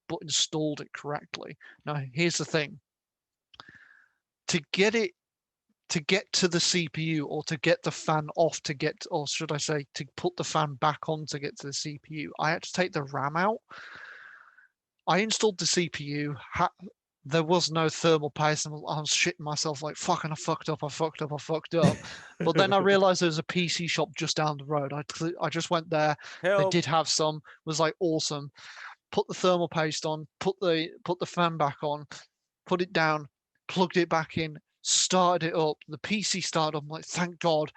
but installed it correctly. Now here's the thing. To get it to get to the CPU or to get the fan off to get, or should I say, to put the fan back on to get to the CPU, I had to take the RAM out. I installed the CPU. There was no thermal paste, and I was shitting myself like, fucking, I fucked up, I fucked up, I fucked up. But then I realized there was a PC shop just down the road. I just went there. They Help. did have some. Was like awesome. Put the thermal paste on. Put the fan back on. Put it down. Plugged it back in. Started it up. The PC started up. I'm like, thank God.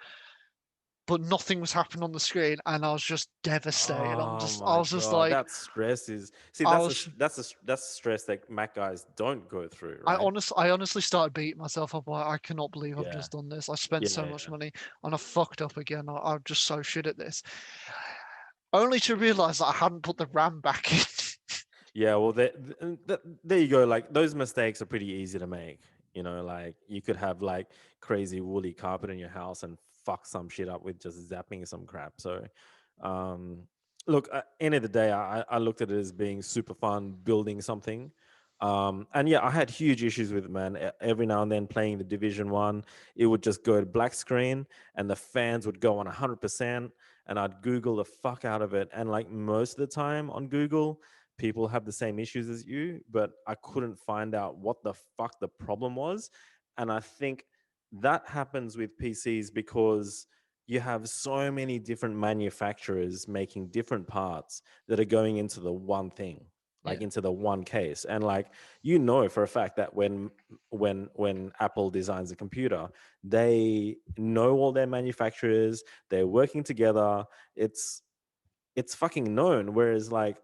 But nothing was happening on the screen, and I was just devastated. Oh I my was just God, like, that stress is, see, I was that's stress that Mac guys don't go through, I right? honestly started beating myself up. Like, I cannot believe I've Yeah. just done this. I spent Yeah. so much Yeah. money and I fucked up again. I'm just so shit at this. Only to realize that I hadn't put the RAM back in. Yeah, well, there you go. Like those mistakes are pretty easy to make. You know, like you could have like crazy woolly carpet in your house and fuck some shit up with just zapping some crap. So, um, look, at the end of the day, I looked at it as being super fun building something. And yeah, I had huge issues with it, man. Every now and then playing the Division One, it would just go to black screen and the fans would go on 100%. And I'd Google the fuck out of it. And like most of the time on Google, people have the same issues as you, but I couldn't find out what the fuck the problem was. And I think that happens with PCs because you have so many different manufacturers making different parts that are going into the one thing, like Yeah. into the one case. And like, you know for a fact that when Apple designs a computer, they know all their manufacturers, they're working together. It's fucking known. Whereas like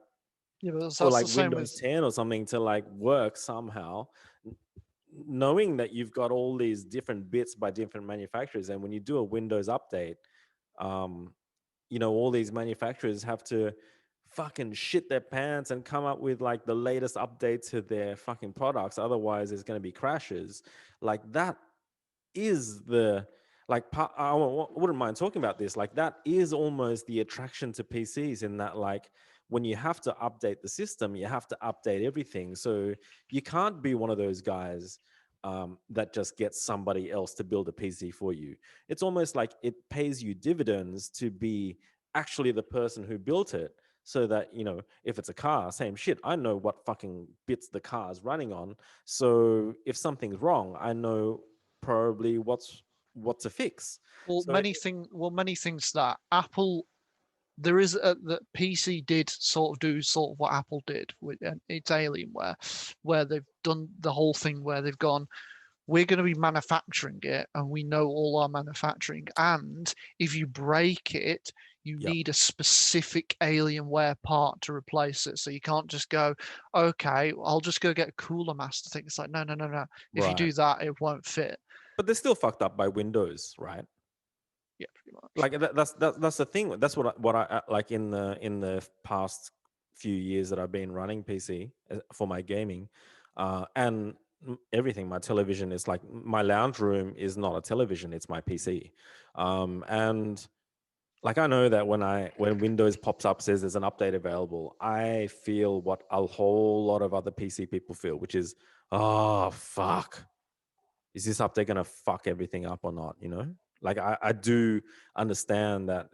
Yeah, but for that's like the same Windows with 10 or something to like work somehow, n- knowing that you've got all these different bits by different manufacturers, and when you do a Windows update, um, all these manufacturers have to fucking shit their pants and come up with like the latest update to their fucking products. Otherwise, there's going to be crashes. Like that is the wouldn't mind talking about this. Like that is almost the attraction to PCs in that like when you have to update the system, you have to update everything. So you can't be one of those guys that just gets somebody else to build a PC for you. It's almost like it pays you dividends to be actually the person who built it. So that, if it's a car, same shit. I know what fucking bits the car is running on. So if something's wrong, I know probably what to fix. So many things that Apple there is the PC did sort of do sort of what Apple did with its Alienware, where they've done the whole thing where they've gone, we're going to be manufacturing it and we know all our manufacturing. And if you break it, you yep, need a specific Alienware part to replace it. So you can't just go, okay, I'll just go get a Cooler Master thing. It's like, no, no, no, no. If you right. do that, it won't fit. But they're still fucked up by Windows, right? Yeah, pretty much. Like that's the thing. That's what I like in the past few years that I've been running PC for my gaming, and everything. My television is like my lounge room is not a television; it's my PC, and like I know that when Windows pops up says there's an update available, I feel what a whole lot of other PC people feel, which is, oh fuck, is this update gonna fuck everything up or not? Like I do understand that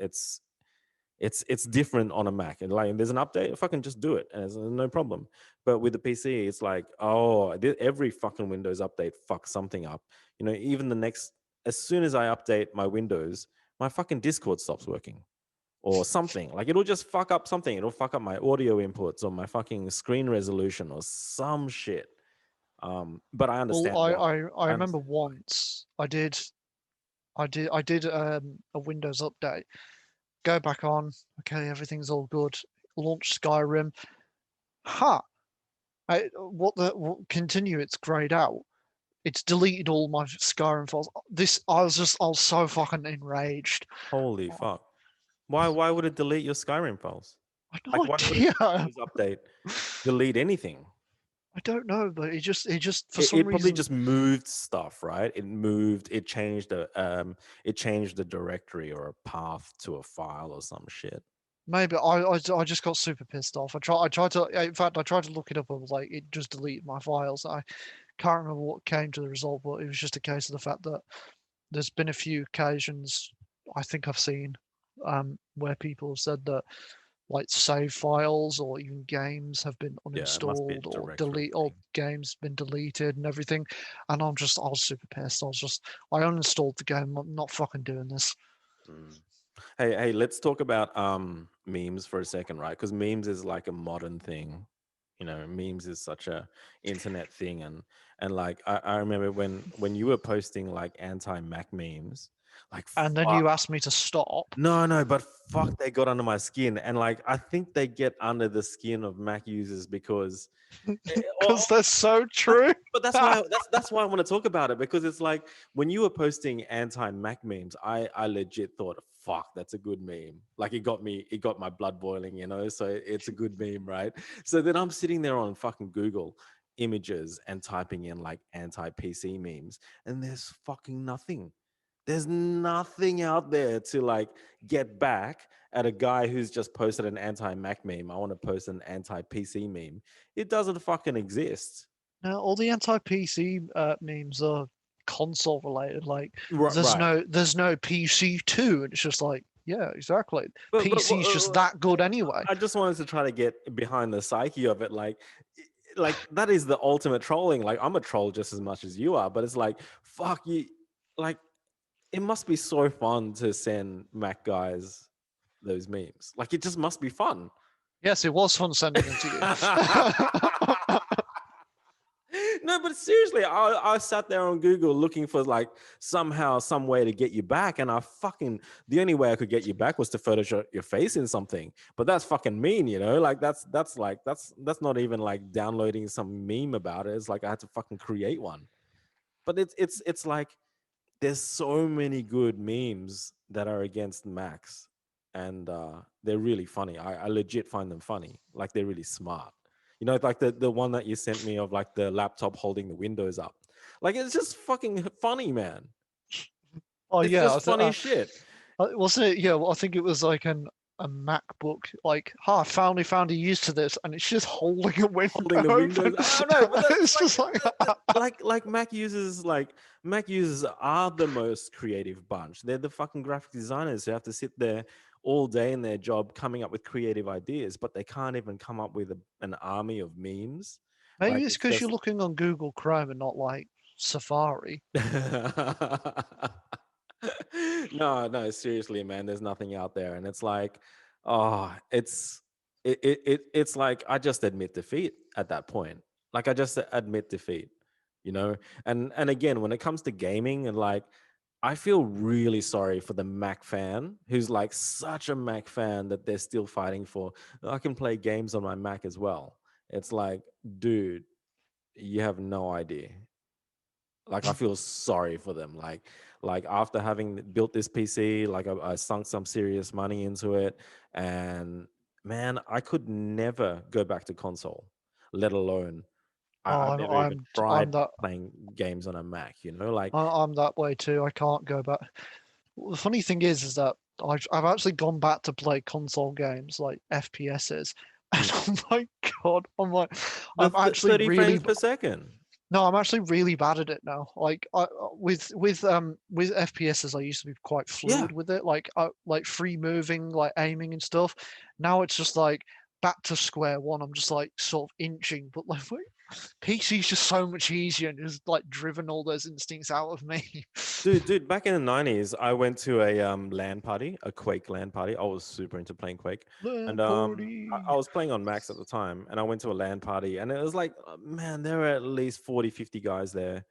It's different on a Mac, and like there's an update, fucking just do it, and it's no problem. But with the PC, it's like, oh, every fucking Windows update fucks something up. Even as soon as I update my Windows, my fucking Discord stops working or something. Like it'll just fuck up something. It'll fuck up my audio inputs or my fucking screen resolution or some shit. But I Well, understand I why. I, I I remember understand why. once I did a Windows update. Go back on. Okay, everything's all good. Launch Skyrim. Ha! Continue. It's grayed out. It's deleted all my Skyrim files. I was so fucking enraged. Holy fuck. Why would it delete your Skyrim files? I had no Like why would a idea. Windows update delete anything? I don't know, but it just for It, some it probably reason just moved stuff, right? It changed the directory or a path to a file or some shit. maybe I just got super pissed off. I tried to in fact I tried to look it up and was like it just deleted my files. I can't remember what came to the result, but it was just a case of the fact that there's been a few occasions I think I've seen where people have said that like save files or even games have been Yeah, it must be a uninstalled or directory thing. games been deleted and everything. And I was super pissed. I uninstalled the game. I'm not fucking doing this. Mm. Hey, let's talk about memes for a second, right? Because memes is like a modern thing. Memes is such a internet thing, and like I remember when you were posting like anti-Mac memes, like And then fuck. you asked me to stop No, but fuck, they got under my skin, and like I think they get under the skin of Mac users because, because they're so that's, true. but that's why I want to talk about it, because it's like when you were posting anti-Mac memes, I legit thought, fuck, that's a good meme. Like it got my blood boiling, so it's a good meme, right? So then I'm sitting there on fucking Google images and typing in like anti-PC memes, and there's fucking nothing. There's nothing out there to like get back at a guy who's just posted an anti-Mac meme. I want to post an anti-PC meme. It doesn't fucking exist. Now, all the anti-PC memes are console related. Like, Right. there's no PC2, and it's just like, yeah, exactly. But PC's just that good anyway. I just wanted to try to get behind the psyche of it. Like that is the ultimate trolling. Like I'm a troll just as much as you are, but it's like, fuck you. Like it must be so fun to send Mac guys those memes. Like it just must be fun. Yes, it was fun sending them to you. No, but seriously, I sat there on Google looking for like somehow some way to get you back, and the only way I could get you back was to Photoshop your face in something. But that's fucking mean, Like that's not even like downloading some meme about it. It's like I had to fucking create one. But it's like there's so many good memes that are against Macs, and they're really funny. I legit find them funny. Like they're really smart. Like the one that you sent me of like the laptop holding the windows up. Like it's just fucking funny, man. Oh It's yeah, just funny shit. wasn't it? Yeah, well, I think it was like a MacBook. Like, I finally found a use to this, and it's just holding a window Holding the open. windows. I don't know, but that's It's just like, like Mac users are the most creative bunch. They're the fucking graphic designers who have to sit there all day in their job coming up with creative ideas, but they can't even come up with an army of memes. maybe Like it's it's because you're just looking on Google Chrome and not like Safari. no, seriously, man, there's nothing out there, and it's like, oh, it's like I just admit defeat at that point. Like I just admit defeat, you know. And again, when it comes to gaming, and like, I feel really sorry for the Mac fan who's like such a Mac fan that they're still fighting for. I can play games on my Mac as well. It's like, dude, you have no idea. Like I feel sorry for them. Like after having built this PC, like I sunk some serious money into it, and man, I could never go back to console, let alone Oh, I've I'm never even I'm tried I'm that playing games on a Mac. Like I'm that way too. I can't go back. Well, the funny thing is that I've actually gone back to play console games like FPSs, and mm, oh my god, I'm like, the I'm actually 30 really frames per second. No, I'm actually really bad at it now. Like with FPSs, I used to be quite Yeah. fluid with it, like free moving, like aiming and stuff. Now it's just like back to square one. I'm just like sort of inching, but like PC's just so much easier and just like driven all those instincts out of me. Dude, back in the 90s, I went to a LAN party, a Quake LAN party. I was super into playing Quake. And LAN I party. was playing on Max at the time, and I went to a LAN party, and it was like, man, there were at least 40, 50 guys there.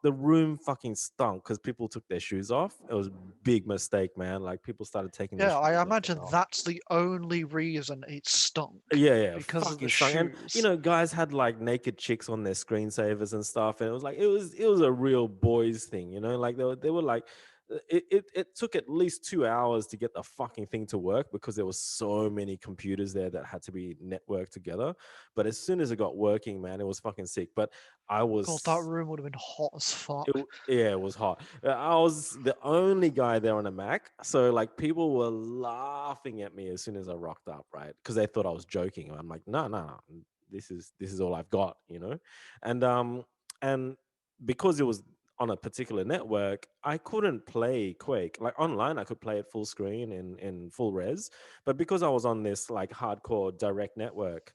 The room fucking stunk because people took their shoes off. It was a big mistake, man. Like people started taking their Yeah, shoes I off. imagine that's the only reason it stunk Yeah, yeah, because of the fucking stunk. And shoes. guys had like naked chicks on their screensavers and stuff, and it was like it was a real boys thing, like they were like it took at least 2 hours to get the fucking thing to work because there was so many computers there that had to be networked together. But as soon as it got working, man, it was fucking sick. But I God, that was room would have been hot as it, fuck. yeah, it was hot. I was the only guy there on a Mac, so like people were laughing at me as soon as I rocked up, right? Because they thought I was joking. I'm like, no, no, no, this is all I've got. And and because it was on a particular network, I couldn't play Quake. Like online, I could play it full screen in full res, but because I was on this like hardcore direct network,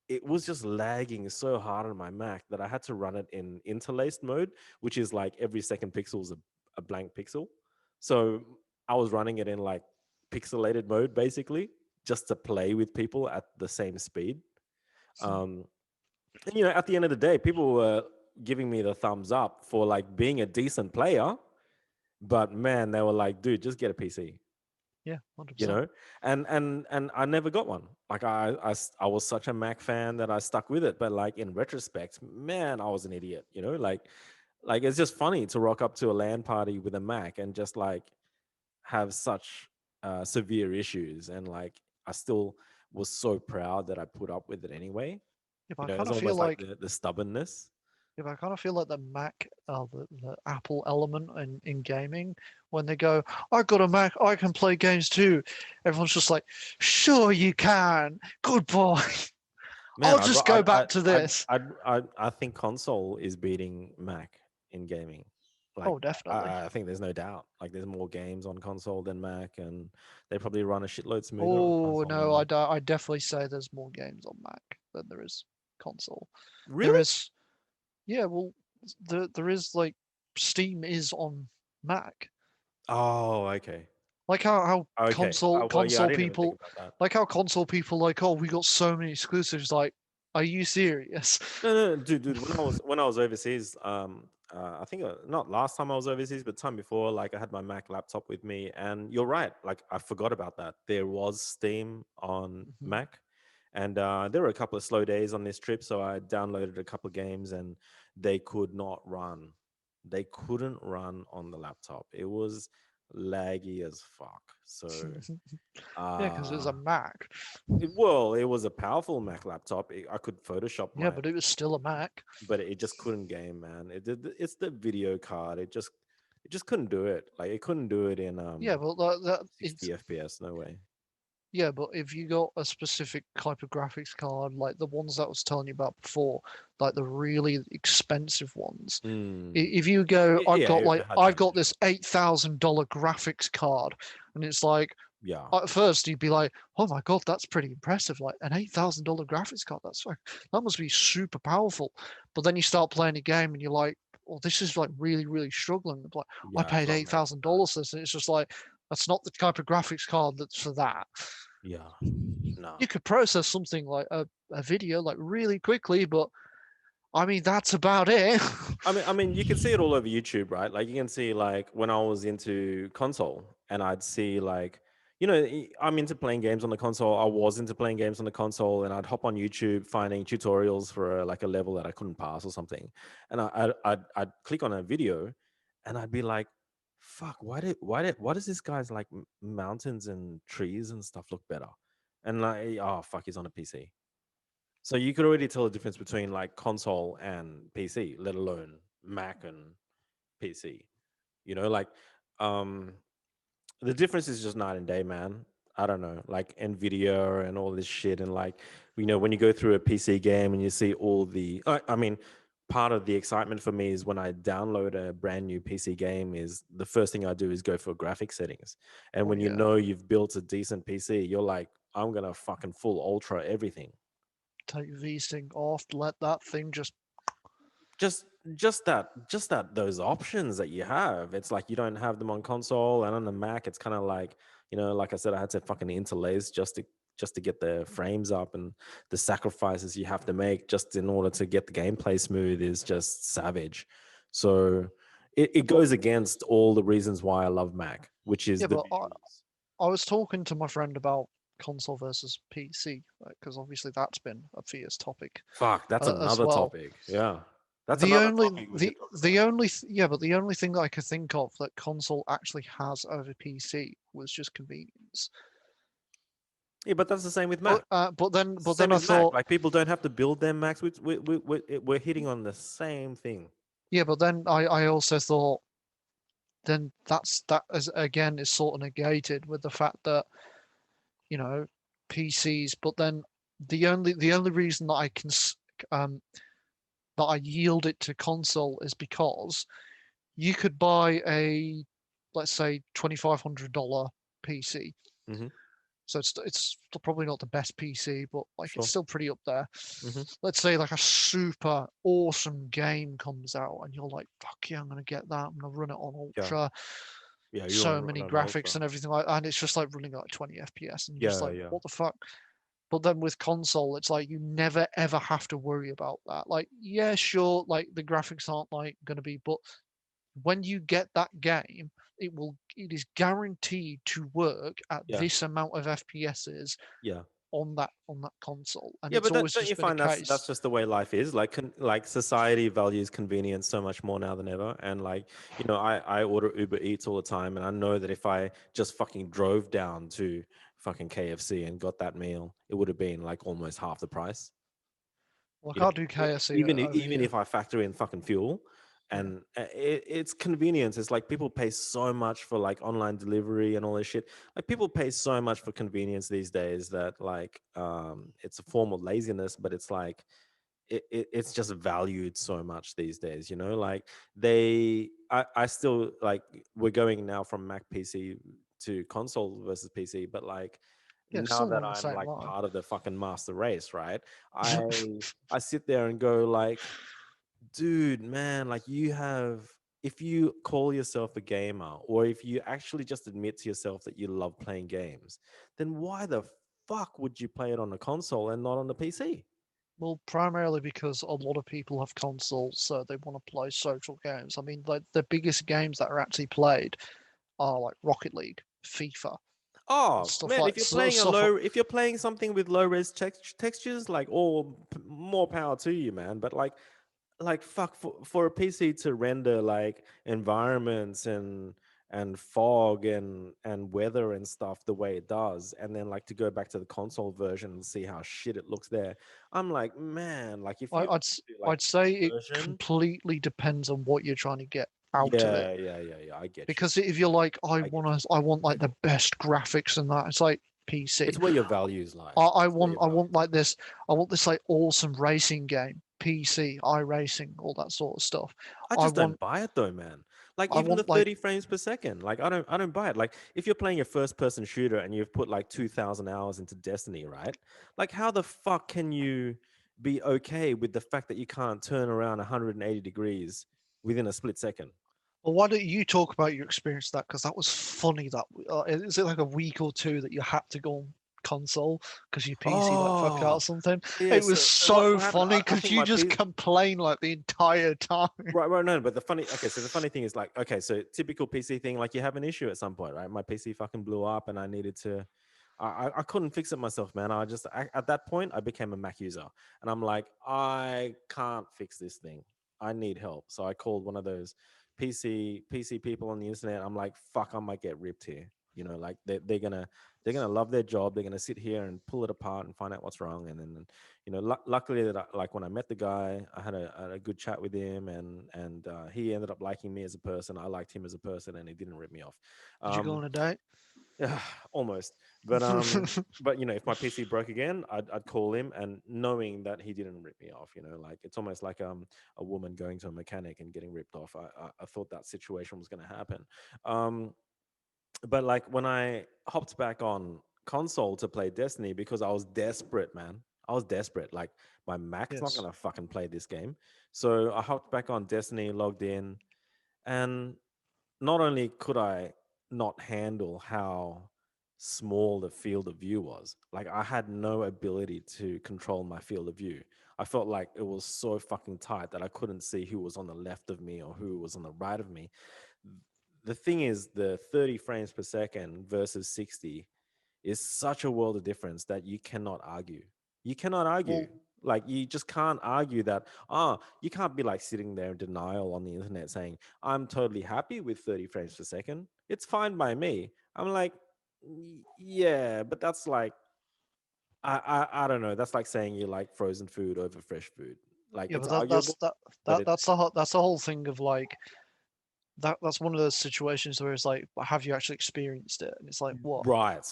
it was just lagging so hard on my Mac that I had to run it in interlaced mode, which is like every second pixel is a blank pixel. So I was running it in like pixelated mode basically, just to play with people at the same speed. Um, and at the end of the day, people were giving me the thumbs up for like being a decent player, but man, they were like, dude, just get a PC. Yeah, 100%. you know and I never got one. Like I was such a Mac fan that I stuck with it, but like in retrospect, man, I was an idiot. Like it's just funny to rock up to a LAN party with a Mac and just like have such severe issues, and like I still was so proud that I put up with it anyway. Yeah, but I kind It's of feel almost like like the stubbornness. yeah, but I kind of feel like the Mac, the Apple element in gaming, when they go, I got a Mac, I can play games too. Everyone's just like, sure you can. Good boy. Man, I'll just go back to this. I think console is beating Mac in gaming. Like, Oh, definitely. I think there's no doubt. Like, there's more games on console than Mac, and they probably run a shitload smoother on Oh console than no, Mac. I definitely say there's more games on Mac than there is console. There Really? is, yeah, well, there is like Steam is on Mac. Oh, okay. Like how Okay. console Well, yeah, I console didn't even think people, about that. like how console people like, oh, we got so many exclusives. Like, are you serious? No, no, no, dude. When I was overseas, I think not last time I was overseas, but time before, like I had my Mac laptop with me, and you're right. Like I forgot about that. There was Steam on Mhm. Mac, and there were a couple of slow days on this trip, so I downloaded a couple of games, and they could not run. They couldn't run on the laptop. It was laggy as fuck. So, Yeah, because it was a uh, Mac. it was a powerful Mac laptop. I could Photoshop Yeah, my but it was still a Mac. but it just couldn't game, man. It's the video card. It just couldn't do it. Like it couldn't do it in Yeah, but that it's 60 FPS. No way. yeah, but if you got a specific type of graphics card, like the ones that I was telling you about before, like the really expensive ones, Mm. if you go, Yeah, it had to I've have got video. this $8,000 graphics card, and it's like Yeah, at first you'd be like, oh my god, that's pretty impressive. Like an $8,000 graphics card, that must be super powerful. But then you start playing a game and you're like, well, this is like really, really struggling. Like I yeah, it's paid not eight made thousand for that. dollars for this, and it's just like that's not the type of graphics card that's for that. Yeah, no. You could process something like a video like really quickly, but I mean that's about it. I mean, you can see it all over YouTube, right? Like you can see, like when I was into console, and I'd see like, I'm into playing games on the console. I was into playing games on the console, and I'd hop on YouTube finding tutorials for like a level that I couldn't pass or something, and I'd click on a video, and I'd be like, "Fuck, why does this guy's like mountains and trees and stuff look better?" And like, oh fuck, he's on a PC. So you could already tell the difference between like console and PC, let alone Mac and PC. Like um the difference is just night and day, man. I don't know, like Nvidia and all this shit, and like, when you go through a PC game and you see all the, I mean, part of the excitement for me is when I download a brand new PC game, is the first thing I do is go for graphic settings, and Oh when yeah, you've built a decent PC, you're like, I'm gonna fucking full ultra everything. take V-Sync off, let that thing just. just just that those options that you have, it's like you don't have them on console, and on the Mac it's kind of like, like I said, I had to fucking interlace just to get the frames up, and the sacrifices you have to make just in order to get the gameplay smooth is just savage. So it But goes against all the reasons why I love Mac, which is yeah, the but visuals. I was talking to my friend about console versus PC because obviously that's been a fierce topic Fuck, that's as another well. topic. Yeah, that's The another only topic we could talk about. yeah, but the only thing that I could think of that console actually has over PC was just convenience. Yeah, but that's the same with But Mac. then Same I as Mac. thought, Like, people don't have to build their Macs. We're hitting on the same thing. yeah, but then I also thought then that as again is sort of negated with the fact that you know PCs. But then the only reason that I can um that I yield it to console is because you could buy a, let's say, $2,500 PC. Hmm. So it's probably not the best PC, but like it's Sure. still pretty up there. Hmm. Let's say like a super awesome game comes out and you're like, fuck yeah, I'm gonna get that. I'm gonna run it on Yeah. ultra, Yeah. You want so to run many on graphics Ultra? and everything like, and it's just like running at like 20 FPS, and you're just Yeah. like, Yeah. what the fuck? But then with console, it's like you never ever have to worry about that. Like, yeah, sure, like the graphics aren't like gonna be, but when you get that game, it is guaranteed to work at Yeah. this amount of FPSs Yeah. on that console, and Yeah. it's But always don't you just been a find that's case. just the way life is? Like, like society values convenience so much more now than ever. And like, I order Uber Eats all the time, and I know that if I just fucking drove down to fucking KFC and got that meal, it would have been like almost half the price. Well, I You know, can't do KFC over even here. if I factor in fucking fuel, Yeah, and it's convenience. It's like people pay so much for like online delivery and all this shit. Like, people pay so much for convenience these days that, like, it's a form of laziness, but it's like it's just valued so much these days. Like, I still like, we're going now from Mac PC to console versus PC, but like, yeah, now still that along the I'm same like line. part of the fucking master race, right? I sit there and go like, dude, man, like, if you call yourself a gamer, or if you actually just admit to yourself that you love playing games, then why the fuck would you play it on a console and not on the PC? Well, primarily because a lot of people have consoles, so they want to play social games. I mean, like the biggest games that are actually played are like Rocket League, FIFA, and Oh stuff man, like stuff. if you're playing something with low res textures, like, all more power to you, man. But like fuck, for a PC to render like environments and fog and weather and stuff the way it does, and then like to go back to the console version and see how shit it looks there, I'm like, man, like, if I, you I'd s- do like I'd say it immersion. completely depends on what you're trying to get out of it. Yeah, yeah, yeah, yeah, I get you. Because if you're like, I get you. I want like the best graphics and that, it's like PC. It's where your values lie. I It's where want your I values want like this. I want this like awesome racing game, PC, iRacing, all that sort of stuff. I I just don't want buy it though, man. Like, I even the want like 30 frames per second. Like, I don't buy it. Like, if you're playing a first person shooter and you've put like 2,000 hours into Destiny, right? Like, how the fuck can you be okay with the fact that you can't turn around 180 degrees within a split second? well, why don't you talk about your experience with that? Because that was funny. That is it like a week or two that you had to go on console because your PC like fuck out or Oh, something? yeah. It was So what so happened? funny I because think you my just P complain like the entire time. Right, right, no, but okay, so the funny thing is, like, okay, so typical PC thing, like, you have an issue at some point, right? My PC fucking blew up, and I needed to, I couldn't fix it myself, man. At that point, I became a Mac user, and I'm like, I can't fix this thing. I need help. So I called one of those PC people on the internet. I'm like, fuck, I might get ripped here. Like, they're gonna love their job. They're gonna sit here and pull it apart and find out what's wrong, and then, luckily, that like, when I met the guy, I had a good chat with him, and he ended up liking me as a person. I liked him as a person, and he didn't rip me off. Did you go Um, on a date? yeah, almost. But but if my PC broke again, I'd call him, and knowing that he didn't rip me off, like it's almost like a woman going to a mechanic and getting ripped off. I thought that situation was going to happen. Um, but like when I hopped back on console to play Destiny because I was desperate, man. I was desperate. Like my Mac's not Yes. gonna fucking play this game. So I hopped back on Destiny, logged in, and not only could I not handle how small the field of view was, like I had no ability to control my field of view. I felt like it was so fucking tight that I couldn't see who was on the left of me or who was on the right of me. The thing is, the 30 frames per second versus 60 is such a world of difference that you cannot argue. You cannot argue. Well, Like you just can't argue that. You can't be like sitting there in denial on the internet saying, I'm totally happy with 30 frames per second. It's fine by me. I'm like, Yeah, but that's like I don't know. That's like saying you like frozen food over fresh food. Like yeah, it's but that that's arguable, that but that it that's the whole thing of like that's one of those situations where it's like, have you actually experienced it? And it's like, what? right.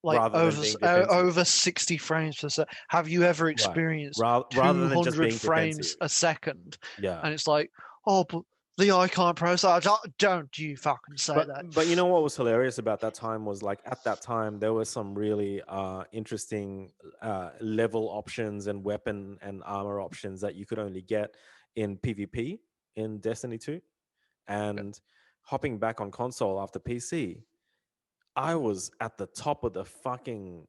Like Rather than being defensive. over 60 frames per second. Have you ever Right. experienced Rather than just 200 being frames defensive. a second? Yeah. And it's like, oh, but the eye can't process. Don't you fucking say that. But you know what was hilarious about that time was like at that time there were some really interesting level options and weapon and armor options that you could only get in PvP in Destiny 2. And hopping back on console after PC, I was at the top of the fucking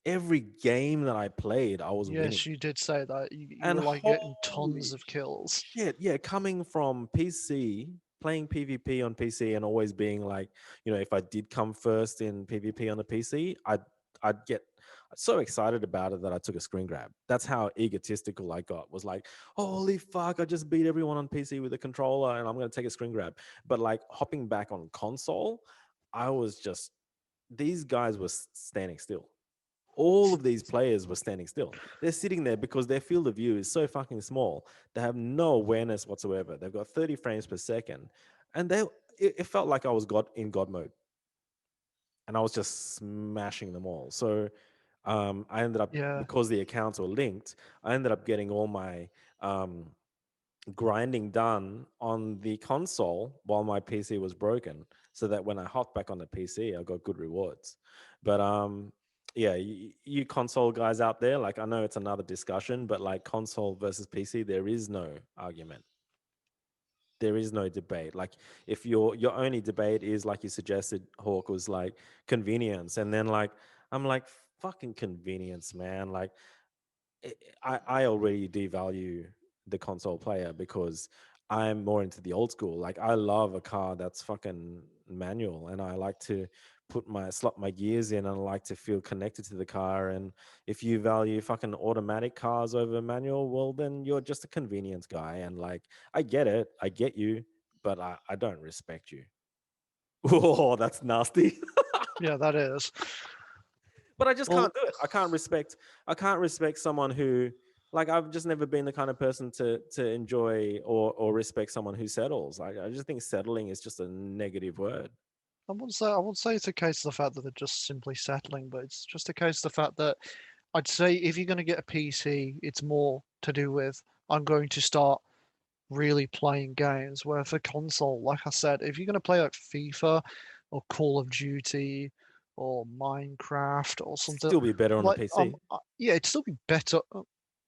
every game that I played, I was winning. Yes, you did say that. You And were like getting tons holy of kills. shit, yeah, coming from PC, playing PvP on PC, and always being like, if I did come first in PvP on the PC, I'd get so excited about it that I took a screen grab. That's how egotistical I got. Was like, holy fuck, I just beat everyone on PC with a controller, and I'm gonna take a screen grab. But like hopping back on console, I was just these guys were standing still. All of these players were standing still. They're sitting there because their field of view is so fucking small. They have no awareness whatsoever. They've got 30 frames per second, and it felt like I was God mode, and I was just smashing them all. So I ended up, Yeah. because the accounts were linked, I ended up getting all my grinding done on the console while my PC was broken, so that when I hopped back on the PC, I got good rewards. But yeah, you console guys out there, like I know it's another discussion, but like console versus PC, there is no argument. There is no debate. Like if your only debate is like you suggested, Hawk, was like convenience, and then like I'm like fucking convenience, man. Like I already devalue the console player because I'm more into the old school. Like I love a car that's fucking manual, and I like to slot my gears in, and I like to feel connected to the car. And if you value fucking automatic cars over manual, well then you're just a convenience guy. And like I get it, I get you, but I don't respect you. Oh, that's nasty. Yeah, that is. But I just can't Well, do it. I can't respect someone who, like, I've just never been the kind of person to enjoy or respect someone who settles. I just think settling is just a negative word. I wouldn't say it's a case of the fact that they're just simply settling, but it's just a case of the fact that I'd say if you're going to get a PC, it's more to do with I'm going to start really playing games. Where for console, like I said, if you're going to play like FIFA or Call of Duty or Minecraft or something Still be better on a like, PC. yeah, it'd still be better.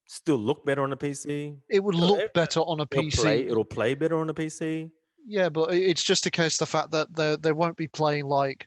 Still look better on a PC. It would It'll, look better on a it'll play. PC. It'll play better on a PC. Yeah, but it's just a case of the fact that they won't be playing like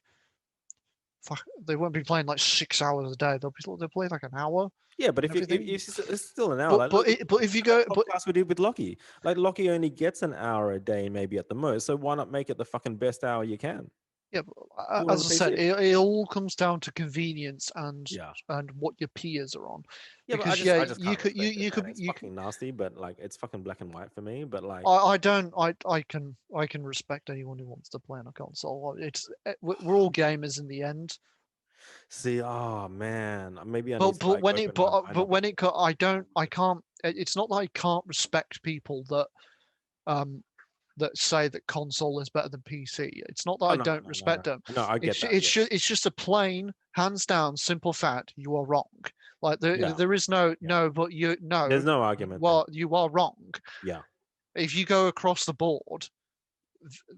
they won't be playing like 6 hours a day. They'll play like an hour Yeah, but and if you if everything. it's still an hour. Like, look, But if you look at go the but podcast we did with Lockie. Like Lockie only gets an hour a day, maybe at the most. So why not make it the fucking best hour you can? yeah, but, Do it on as the I said, PC. it all comes down to convenience Yeah. and what your peers are on. Yeah, but Because I yeah, just you can't could respect it, you man. could It's you could fucking nasty, but like it's fucking black and white for me. But like, I don't I can respect anyone who wants to play on a console. We're all gamers in the end. see, oh man, maybe I need But to like open my mind but up. when it I don't I can't. It's not that I can't respect people that um that say that console is better than PC. It's not that Oh I no, don't no, no, no. respect them. No, I get that. It's Yes. just a plain, hands down, simple fact. You are wrong. Like Yeah. there is no Yeah. no, but There's no argument there. you are wrong. Yeah. If you go across the board,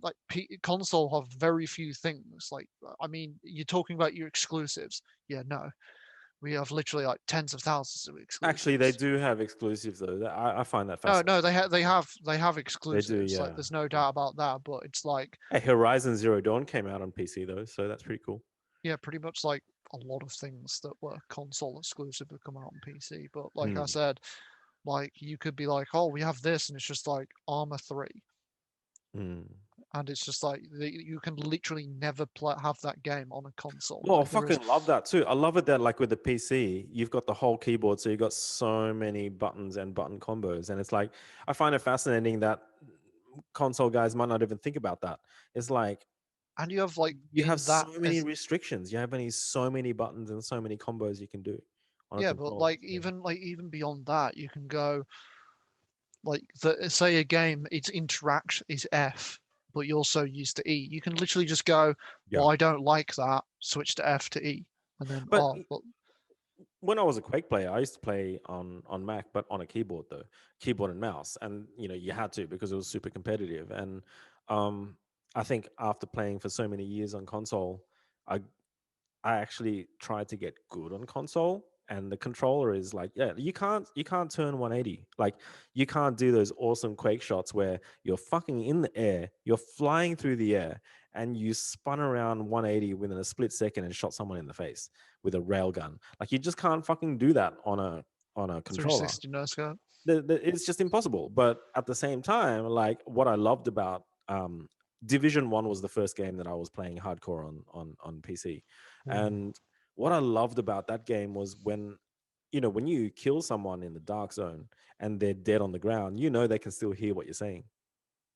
like console have very few things. Like I mean, you're talking about your exclusives. Yeah, no, we have literally like tens of thousands of Actually, they exclusives. do have exclusives though. I find that No, fascinating. no, they have They do, exclusives. Like yeah. there's no Yeah. doubt about that. But it's like Hey, Horizon Zero Dawn came out on PC though, so that's pretty cool. yeah, pretty much like a lot of things that were console exclusive have come out on PC. But like I Mm. said, like you could be like, oh, we have this, and it's just like Armor 3, Mm. and it's just like you can literally never have that game on a console. Well, I Like there is, fucking love that too. I love it that like with the PC, you've got the whole keyboard, so you've got so many buttons and button combos, and it's like I find it fascinating that console guys might not even think about that. It's like and you have like you have in so that many as restrictions. You have so many buttons and so many combos you can do on a yeah, but controller. So, like even beyond that, you can go like the say a game its interact is F, but you're so used to E, you can literally just go, yeah. well, I don't like that, switch to F to E, and then But oh, well, when I was a Quake player, I used to play on Mac, but on a keyboard though, keyboard and mouse, and you had to because it was super competitive. And um, I think after playing for so many years on console, I I actually tried to get good on console, and the controller is like, yeah, you can't turn 180. Like you can't do those awesome Quake shots where you're fucking in the air, you're flying through the air, and you spun around 180 within a split second and shot someone in the face with a railgun. Like you just can't fucking do that on a controller. 360 no scope. It's just impossible. But at the same time, like what I loved about Division One was the first game that I was playing hardcore on PC, and what I loved about that game was when you kill someone in the dark zone and they're dead on the ground, they can still hear what you're saying.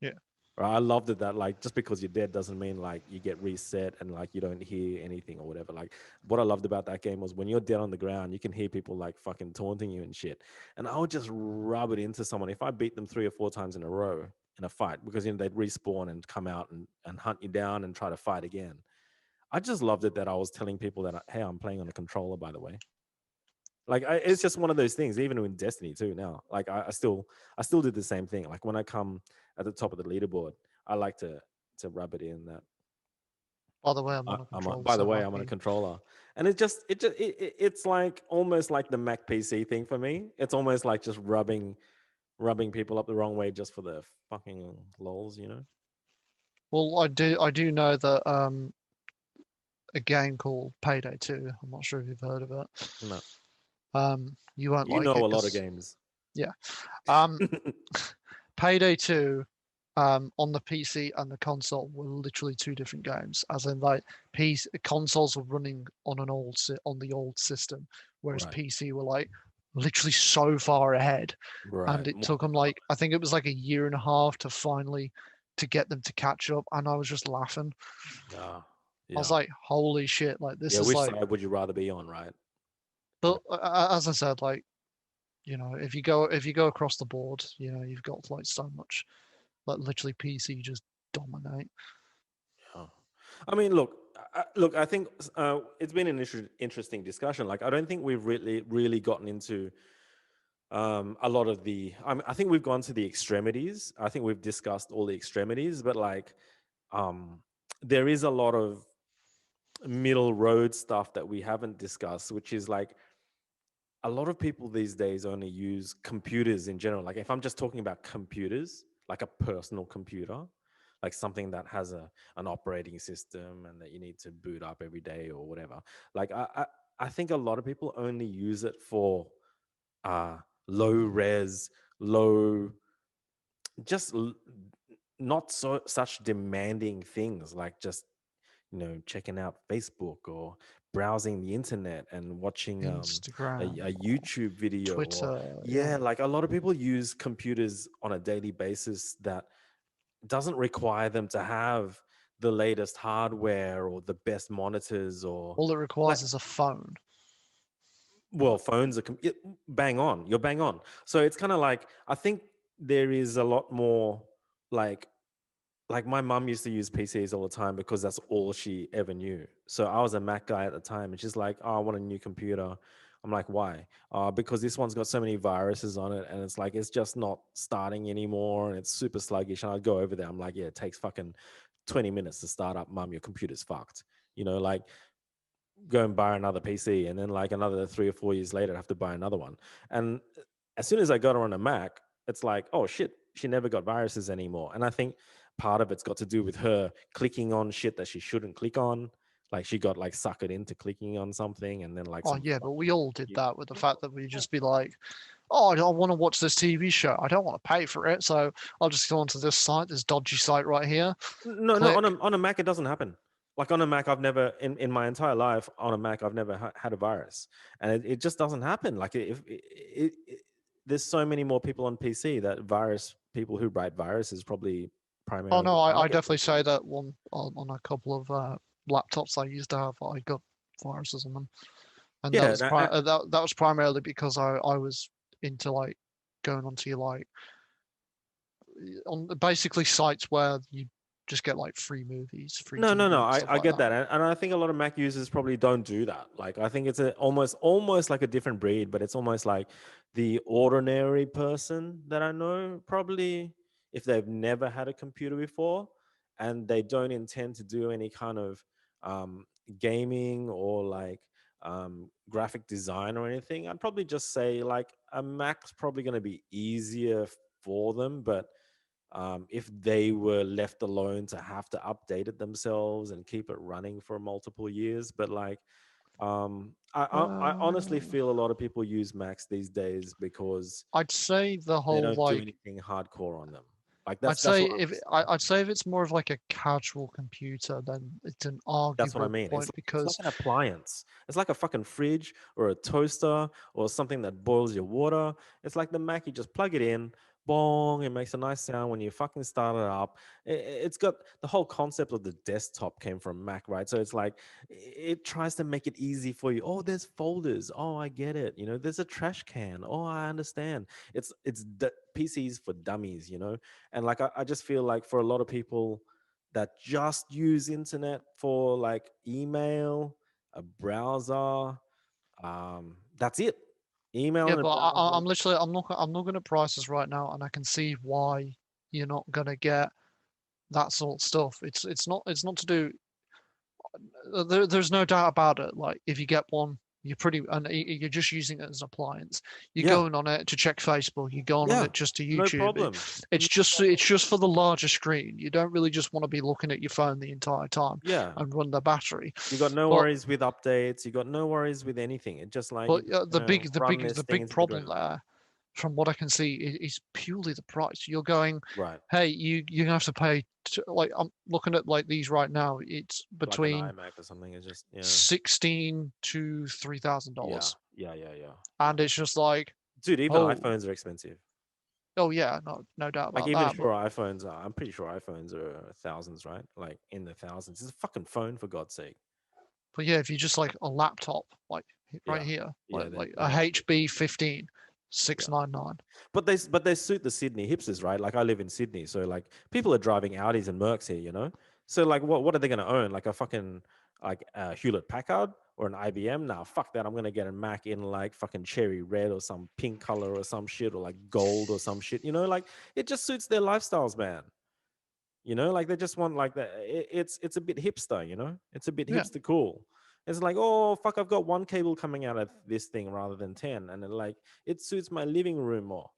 Yeah. Right? I loved it that like just because you're dead doesn't mean like you get reset and like you don't hear anything or whatever. Like what I loved about that game was when you're dead on the ground, you can hear people like fucking taunting you and shit. And I would just rub it into someone if I beat them 3 or 4 times in a row in a fight because they'd respawn and come out and hunt you down and try to fight again. I just loved it that I was telling people that hey, I'm playing on a controller, by the way. Like it's just one of those things. Even in Destiny too now, like I still did the same thing. Like when I come at the top of the leaderboard, I like to rub it in that By the way, I'm on a I'm a, controller, by the so way, I'm on a happy. controller, and it's like almost like the Mac PC thing for me. It's almost like just rubbing people up the wrong way just for the fucking lols. Well, I do know that a game called Payday 2. I'm not sure if you've heard of it. No, You won't you like know it a lot of because games. yeah. Um, Payday 2 on the PC and the console were literally two different games. As in, like PC consoles were running on on the old system, whereas Right, PC were like literally so far ahead, and right. it took them like I think it was like a year and a half to finally to get them to catch up. And I was just laughing. Yeah, I was yeah, like, holy shit! Like this yeah. is Which like, side would you rather be on, right? You but as I said, like if you go across the board, you've got like so much, like literally PC just dominate. know. I mean, look. I think it's been an interesting discussion. Like, I don't think we've really gotten into a lot of the. I think we've gone to the extremities. I think we've discussed all the extremities, but like, um, there is a lot of middle road stuff that we haven't discussed, which is like a lot of people these days only use computers in general. Like, if I'm just talking about computers, like a personal computer, like something that has an operating system and that you need to boot up every day or whatever. Like I think a lot of people only use it for uh low res, low just not such demanding things like just checking out Facebook or browsing the internet and watching Instagram a or YouTube video or Twitter, yeah, yeah. like a lot of people use computers on a daily basis that doesn't require them to have the latest hardware or the best monitors or All it like requires is a phone. well phones are bang on, you're bang on. So it's kind of like I think there is a lot more like like my mum used to use PCs all the time because that's all she ever knew. So I was a Mac guy at the time, and she's like, "Oh, I want a new computer." I'm like, "Why?" Because this one's got so many viruses on it, and it's like it's just not starting anymore, and it's super sluggish. And I'd go over there. I'm like, "Yeah, it takes fucking 20 minutes to start up, mum. Your computer's fucked." Like go and buy another PC, and then like another 3 or 4 years later, I have to buy another one. And as soon as I got her on a Mac, it's like, oh shit, she never got viruses anymore. And I think part of it's got to do with her clicking on shit that she shouldn't click on. Like she got like suckered into clicking on something, and then like Oh some. yeah, but we all did that with the fact that we just be like, oh, I want to watch this TV show. I don't want to pay for it, so I'll just go onto this site, this dodgy site right here. No, no, Click. on a Mac it doesn't happen. Like on a Mac, I've never in my entire life on a Mac I've never had a virus, and it just doesn't happen. Like there's so many more people on PC that virus people who write viruses probably Oh primarily no, I target definitely say PCs. that one on a couple of laptops I used to have. I got viruses on them, and that Yeah, was that was primarily because I was into like going onto like on basically sites where you just get like free movies, free no, no, no. TV, stuff I like get that. that, and I think a lot of Mac users probably don't do that. Like, I think it's almost like a different breed, but it's almost like the ordinary person that I know probably, if they've never had a computer before and they don't intend to do any kind of um, gaming or like graphic design or anything, I'd probably just say like a Mac's probably going to be easier for them, but if they were left alone to have to update it themselves and keep it running for multiple years. But like, I honestly Uh, feel a lot of people use Macs these days because I'd say the they whole don't do like anything hardcore on them. Like I'd that's say what if I'd say if it's more of like a casual computer, then it's an that's what I arguable mean. point It's like because an appliance. It's like a fucking fridge or a toaster or something that boils your water. It's like the Mac. You just plug it in, bong. It makes a nice sound when you fucking start it up. It's got the whole concept of the desktop came from Mac, right? So it's like it tries to make it easy for you. Oh, there's folders. Oh, I get it. There's a trash can. Oh, I understand. It's PCs for dummies. And like I just feel like for a lot of people that just use internet for like email, a browser. That's it. Email yeah, and a but browser. I'm literally I'm not gonna price this right now, and I can see why you're not gonna get that sort of stuff. It's not to do. There's no doubt about it. Like if you get one, you're pretty and you're just using it as an appliance. You're Yeah, going on it to check Facebook. You're going on yeah, it just to no YouTube. problem. It's just for the larger screen. You don't really just want to be looking at your phone the entire time Yeah, and run the battery. you got no But worries with updates. You got no worries with anything. It just like but you're just gonna run this the thing big into the problem ground. there, from what I can see, is purely the price. You're going, Right, hey, you're gonna have to pay. Like I'm looking at like these right now. It's like an between iMac or something. It's just yeah, 16 to yeah, $3,000, yeah, yeah, yeah. and it's just like, Dude, even oh, iPhones are expensive. oh yeah, no doubt Like about even that. But sure iPhones are. I'm pretty sure iPhones are thousands, right? Like in the thousands. It's a fucking phone for God's sake. yeah, if you just like a laptop, like right Yeah, here, yeah. like a Then it's HB 15, yeah. 699. But they suit the Sydney hipsters, right? Like I live in Sydney, so like people are driving Audis and Mercs here. So like, what are they gonna own? Like a fucking like Hewlett Packard or an IBM? Nah, fuck that. I'm gonna get a Mac in like fucking cherry red or some pink color or some shit or like gold or some shit. Like it just suits their lifestyles, man. Like they just want like that. It's a bit hipster. It's a bit Yeah, hipster cool. It's like, oh fuck, I've got one cable coming out of this thing rather than 10, and like it suits my living room more.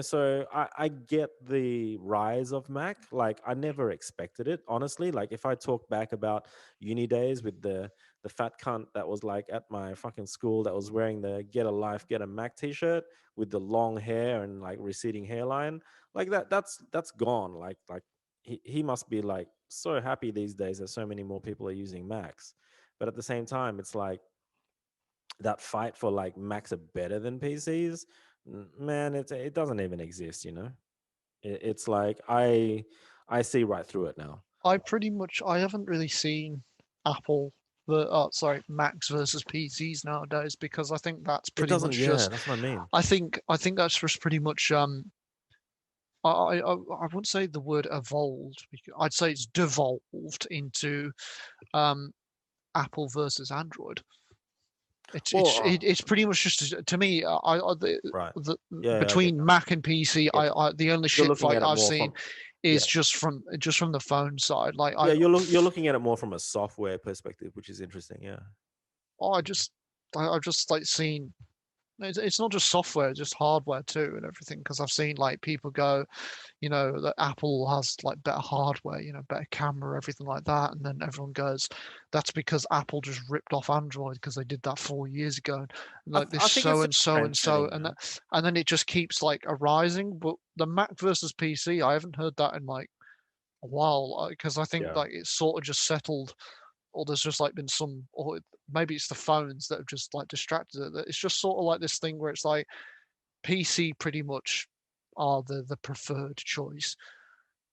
So I get the rise of Mac. Like I never expected it, honestly. Like if I talk back about uni days with the fat cunt that was like at my fucking school that was wearing the "Get a Life, Get a Mac" t-shirt with the long hair and like receding hairline, like that's gone. Like he must be like so happy these days that so many more people are using Macs. But at the same time, it's like that fight for like Macs are better than PCs. Man, it doesn't even exist. It's like I see right through it now. I haven't really seen Apple sorry, Macs versus PCs nowadays because I think that's It pretty doesn't. much Yeah, just that's what I mean. I think that's just pretty much I wouldn't say the word evolved. I'd say it's devolved into um, Apple versus Android. Well, It's pretty much just to me. right. The Yeah, I get between that. Mac and PC, Get I the only You're shit looking fight at it I've more seen from, is yeah, just from the phone side. Like yeah. You're looking at it more from a software perspective, which is interesting. Yeah. I just I've just like seen it's not just software, it's just hardware too and everything. Because I've seen like people go, that Apple has like better hardware, better camera, everything like that. And then everyone goes, that's because Apple just ripped off Android because they did that 4 years ago. And like this I think so it's and just so and trend so, setting, and man. and then it just keeps like arising. But the Mac versus PC, I haven't heard that in like a while because I think Yeah. like it's sort of just settled, or there's just like been some, or maybe it's the phones that have just like distracted it. It's just sort of like this thing where it's like PC pretty much are the preferred choice.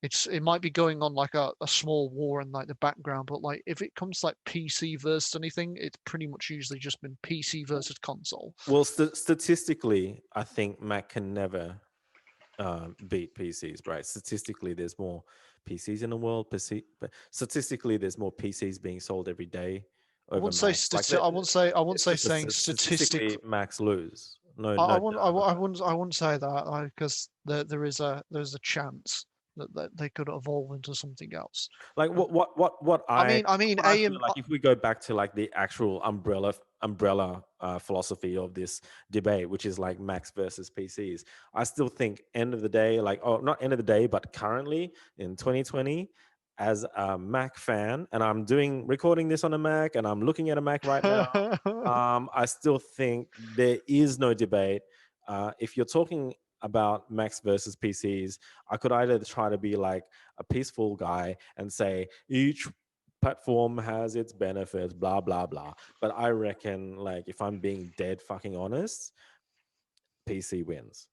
It might be going on like a small war in like the background, but like if it comes to like PC versus anything, it's pretty much usually just been PC versus console. Well, statistically, I think Mac can never beat PCs, right? Statistically, there's more PCs in the world. But statistically, there's more PCs being sold every day I over wouldn't say Macs. Like I wouldn't it's say just a, saying statistic. statistically Macs lose. No, I no wouldn't doubt about it. I wouldn't say that because there's a chance that they could evolve into something else. Like Uh, what I feel like, if we go back to like the actual umbrella philosophy of this debate, which is like Macs versus PCs, I still think end of the day, like, oh, not end of the day, but currently in 2020, as a Mac fan, and I'm doing recording this on a Mac and I'm looking at a Mac right now, I still think there is no debate. If you're talking about Macs versus PCs, I could either try to be like a peaceful guy and say each platform has its benefits, blah blah blah. But I reckon, like, if I'm being dead fucking honest, PC wins.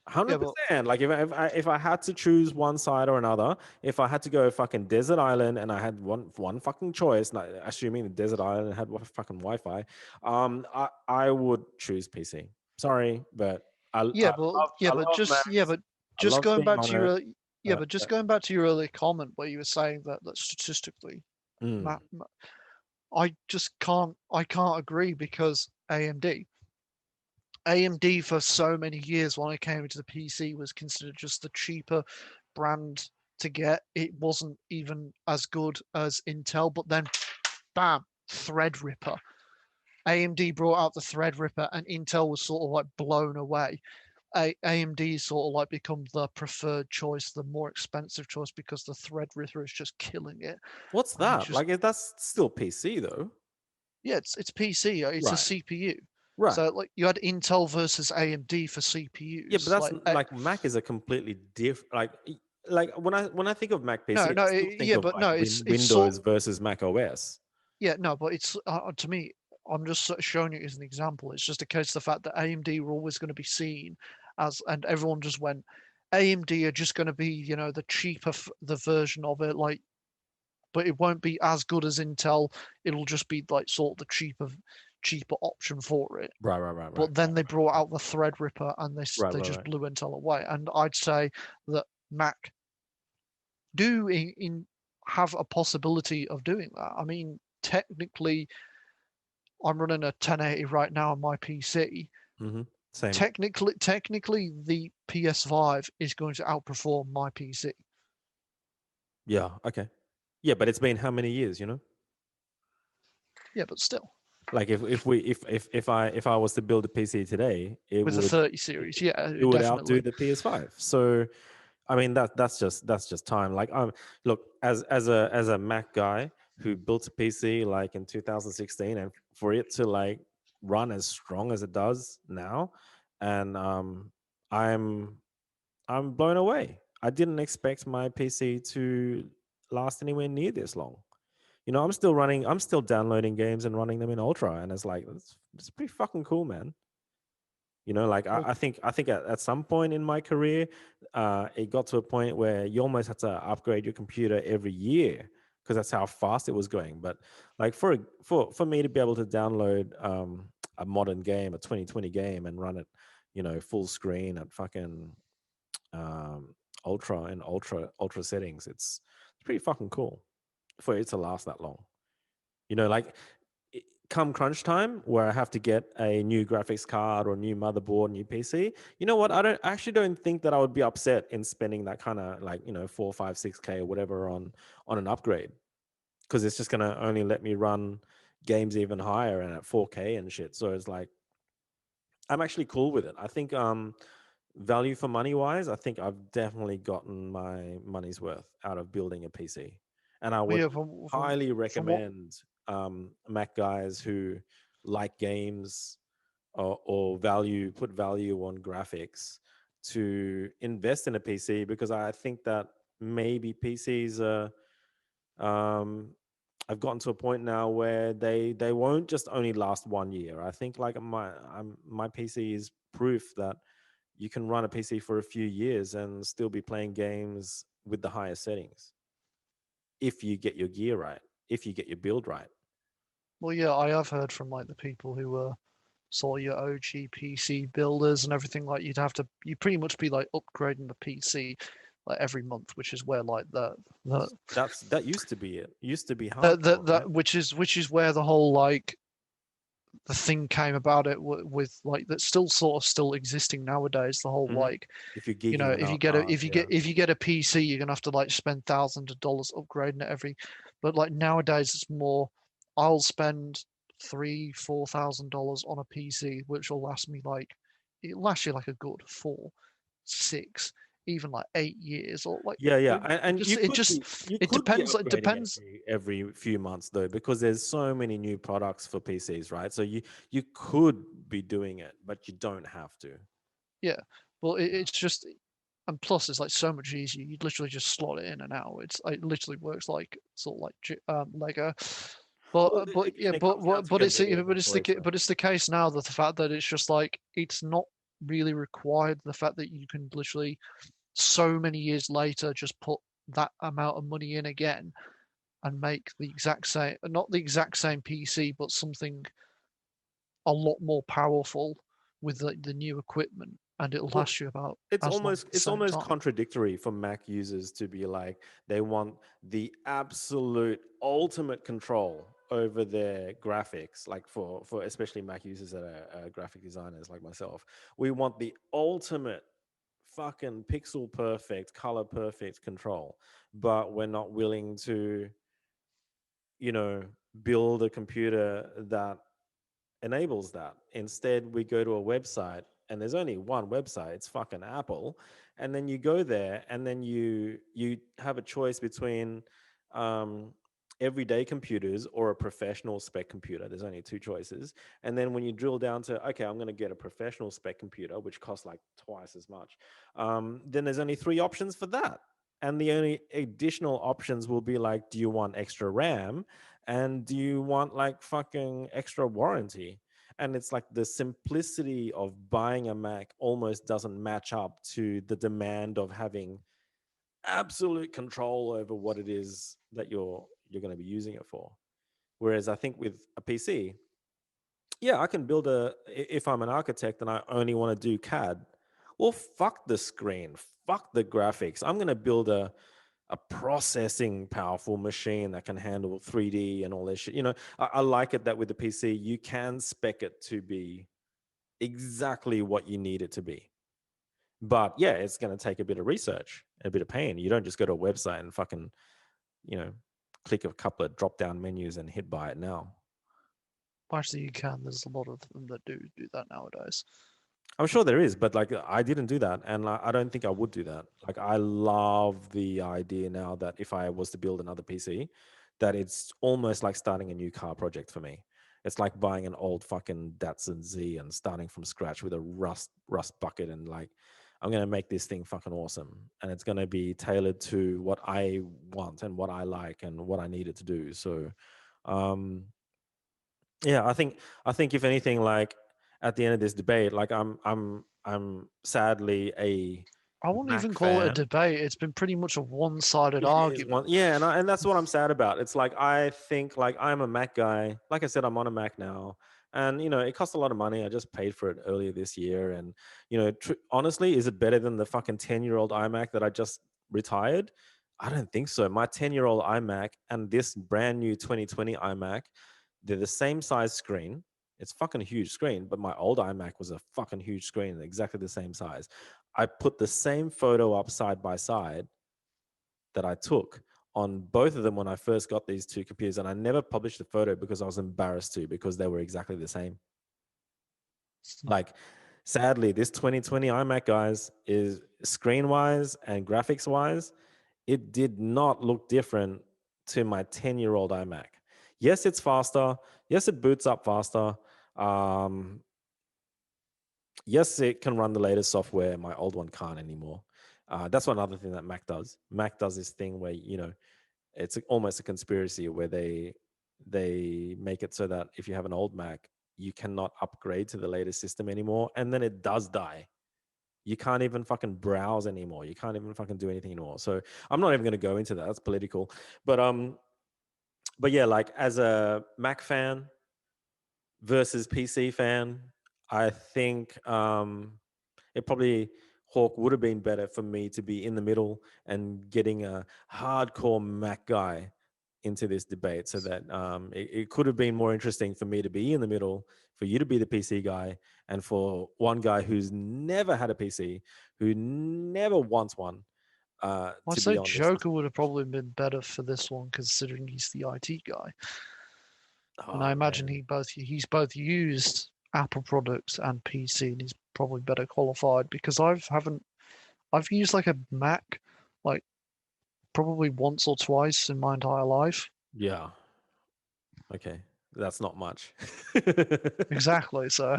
yeah, Hundred but percent. Like if I had to choose one side or another, if I had to go fucking desert island and I had one fucking choice, like, assuming the desert island had fucking Wi-Fi, I would choose PC. Sorry, but yeah, I but love Macs. I just love going being back on to your it. yeah, but Yeah. just going back to your earlier comment where you were saying that statistically, Mm. I can't agree because AMD for so many years when I came into the PC was considered just the cheaper brand to get. It wasn't even as good as Intel, but then bam, Threadripper. AMD brought out the Threadripper and Intel was sort of like blown away. AMD sort of like become the preferred choice, the more expensive choice because the Threadripper is just killing it. What's And it's that? just Like, that's still PC though, yeah, it's PC, it's a right? CPU. Right. So like you had Intel versus AMD for Yeah, but CPUs. that's Like like Mac is a completely different. Like when I think of Mac no, PC, no, I still think yeah, of but like no, it's sort Windows versus Mac OS. yeah, no, but it's to me, I'm just sort of showing you as an example. It's just a case of the fact that AMD were always going to be seen as, and everyone just went, AMD are just going to be, the cheaper the version of it, like, but it won't be as good as Intel. It'll just be like sort of the cheaper option for it. Right, right, right, right, But then they brought out the Threadripper and right, they right, just right. blew Intel away. And I'd say that Mac do in have a possibility of doing that. I mean, technically, I'm running a 1080 right now on my PC. Mm-hmm. Same. Technically, the PS5 is going to outperform my PC. Yeah. Okay. Yeah, but it's been how many years? Yeah, but still, Like if I was to build a PC today, it with the would 30 series, yeah, it would outdo definitely. the PS5. So I mean that's just time. Like look, as a Mac guy who built a PC like in 2016, and for it to like run as strong as it does now, and I'm I'm blown away. I didn't expect my PC to last anywhere near this long. I'm still downloading games and running them in Ultra, and it's like it's pretty fucking cool, man. Like I, Well, I think I think at some point in my career, it got to a point where you almost had to upgrade your computer every year because that's how fast it was going. But like for me to be able to download a modern game, a 2020 game, and run it, full screen at fucking um, ultra and ultra settings. It's pretty fucking cool for it to last that long. You know, like come crunch time where I have to get a new graphics card or new motherboard, new PC, you know what? I actually don't think that I would be upset in spending that kind of like, 4, 5, 6K or whatever on an upgrade. Because it's just gonna only let me run games even higher and at 4K and shit. So it's like I'm actually cool with it. I think value for money wise, I think I've definitely gotten my money's worth out of building a PC. And I Well, would yeah, highly from what recommend Mac guys who like games or put value on graphics to invest in a PC, because I think that maybe PCs are I've gotten to a point now where they won't just only last 1 year. I think like my PC is proof that you can run a PC for a few years and still be playing games with the highest settings if you get your gear right, if you get your build right. well, yeah, I have heard from like the people who were sort of your OG PC builders and everything. Like you pretty much be like upgrading the PC like every month, which is where like the That used to be it. Used to be the hardcore, right? that which is where the whole like the thing came about it with like that's still existing nowadays. The whole Hmm. like If you're geeking it if you out get a hard, yeah. if you get a PC, you're gonna have to like spend thousands of dollars upgrading it every. But like nowadays, it's more. I'll spend $3,000-4,000 on a PC, which will last me like it lasts you like a good 4, 6, even like 8 years, or like Yeah, yeah, it and just it just you it could be depends. It upgrading depends. every few months though, because there's so many new products for PCs, right? So you could be doing it, but you don't have to. Yeah. Well, it's just and plus it's like so much easier. You'd literally just slot it in and out. It literally works like sort of like Lego. Well, But yeah, again, it comes down to your build and choice, right? but it's the case now that the fact that it's just like it's not really required. The fact that you can literally so many years later just put that amount of money in again and make the exact same, not the exact same PC, but something a lot more powerful with the new equipment, and it'll Well, last you about it's as long almost at the it's same almost time. contradictory for Mac users to be like they want the absolute ultimate control over their graphics, like for especially Mac users that are graphic designers like myself. We want the ultimate fucking pixel perfect, color perfect control, but we're not willing to, you know, build a computer that enables that. Instead, we go to a website, and there's only one website. It's fucking Apple, and then you go there, and then you have a choice between um, everyday computers or a professional spec computer. There's only two choices, and then when you drill down to okay, I'm going to get a professional spec computer, which costs like twice as much. Then there's only three options for that. And the only additional options will be like, do you want extra RAM? And do you want like fucking extra warranty? And it's like the simplicity of buying a Mac almost doesn't match up to the demand of having absolute control over what it is that you're going to be using it for. Whereas I think with a PC, yeah, I can build if I'm an architect and I only want to do CAD, well, fuck the screen, fuck the graphics. I'm going to build a processing powerful machine that can handle 3D and all this shit. You know, I like it that with the PC, you can spec it to be exactly what you need it to be. But yeah, it's going to take a bit of research, a bit of pain. You don't just go to a website and fucking, you know, click a couple of drop down menus and hit buy it now. Actually, you can. There's a lot of them that do that nowadays. I'm sure there is, but like I didn't do that, and I don't think I would do that. Like I love the idea now that if I was to build another PC, that it's almost like starting a new car project for me. It's like buying an old fucking Datsun Z and starting from scratch with a rust bucket, and like I'm gonna make this thing fucking awesome, and it's gonna be tailored to what I want and what I like and what I need it to do. So, um, yeah, I think if anything, like at the end of this debate, like I'm sadly a I wouldn't even Mac call it a fan. debate. It's been pretty much a one-sided It is one, argument. yeah, and that's what I'm sad about. It's like I think like I'm a Mac guy. Like I said, I'm on a Mac now, And, it cost a lot of money. I just paid for it earlier this year. And, honestly, is it better than the fucking 10-year-old iMac that I just retired? I don't think so. My 10-year-old iMac and this brand new 2020 iMac, they're the same size screen. It's fucking huge screen, but my old iMac was a fucking huge screen, exactly the same size. I put the same photo up side by side that I took on both of them when I first got these two computers, and I never published the photo because I was embarrassed to, because they were exactly the same. Like, sadly, this 2020 iMac, guys, is screen-wise and graphics-wise, it did not look different to my 10-year-old iMac. Yes, it's faster. Yes, it boots up faster. Yes, it can run the latest software. My old one can't anymore. That's one other thing that Mac does. Mac does this thing where, it's almost a conspiracy where they make it so that if you have an old Mac, you cannot upgrade to the latest system anymore, and then it does die. You can't even fucking browse anymore. You can't even fucking do anything anymore. So I'm not even going to go into that. That's political. But yeah, like, as a Mac fan versus PC fan, I think it probably, Hawk, would have been better for me to be in the middle and getting a hardcore Mac guy into this debate, so that it could have been more interesting for me to be in the middle, for you to be the PC guy, and for one guy who's never had a PC, who never wants one, I'd to say be on this. Joker would have probably been better for this one, considering he's the IT guy. And I Oh, imagine man. he's both used Apple products and PC, and he's probably better qualified, because I've used like a Mac like probably once or twice in my entire life. Yeah. Okay. That's not much. Exactly. So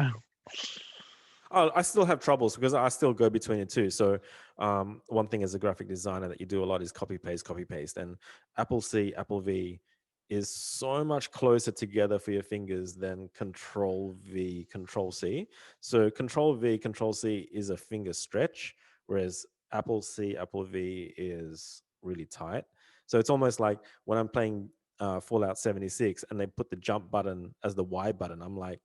Oh, I still have troubles because I still go between the two. So, one thing as a graphic designer that you do a lot is copy paste, and Apple C, Apple V is so much closer together for your fingers than Control V, Control C. So, Control V, Control C is a finger stretch, whereas Apple C, Apple V is really tight. So it's almost like when I'm playing Fallout 76 and they put the jump button as the Y button, I'm like,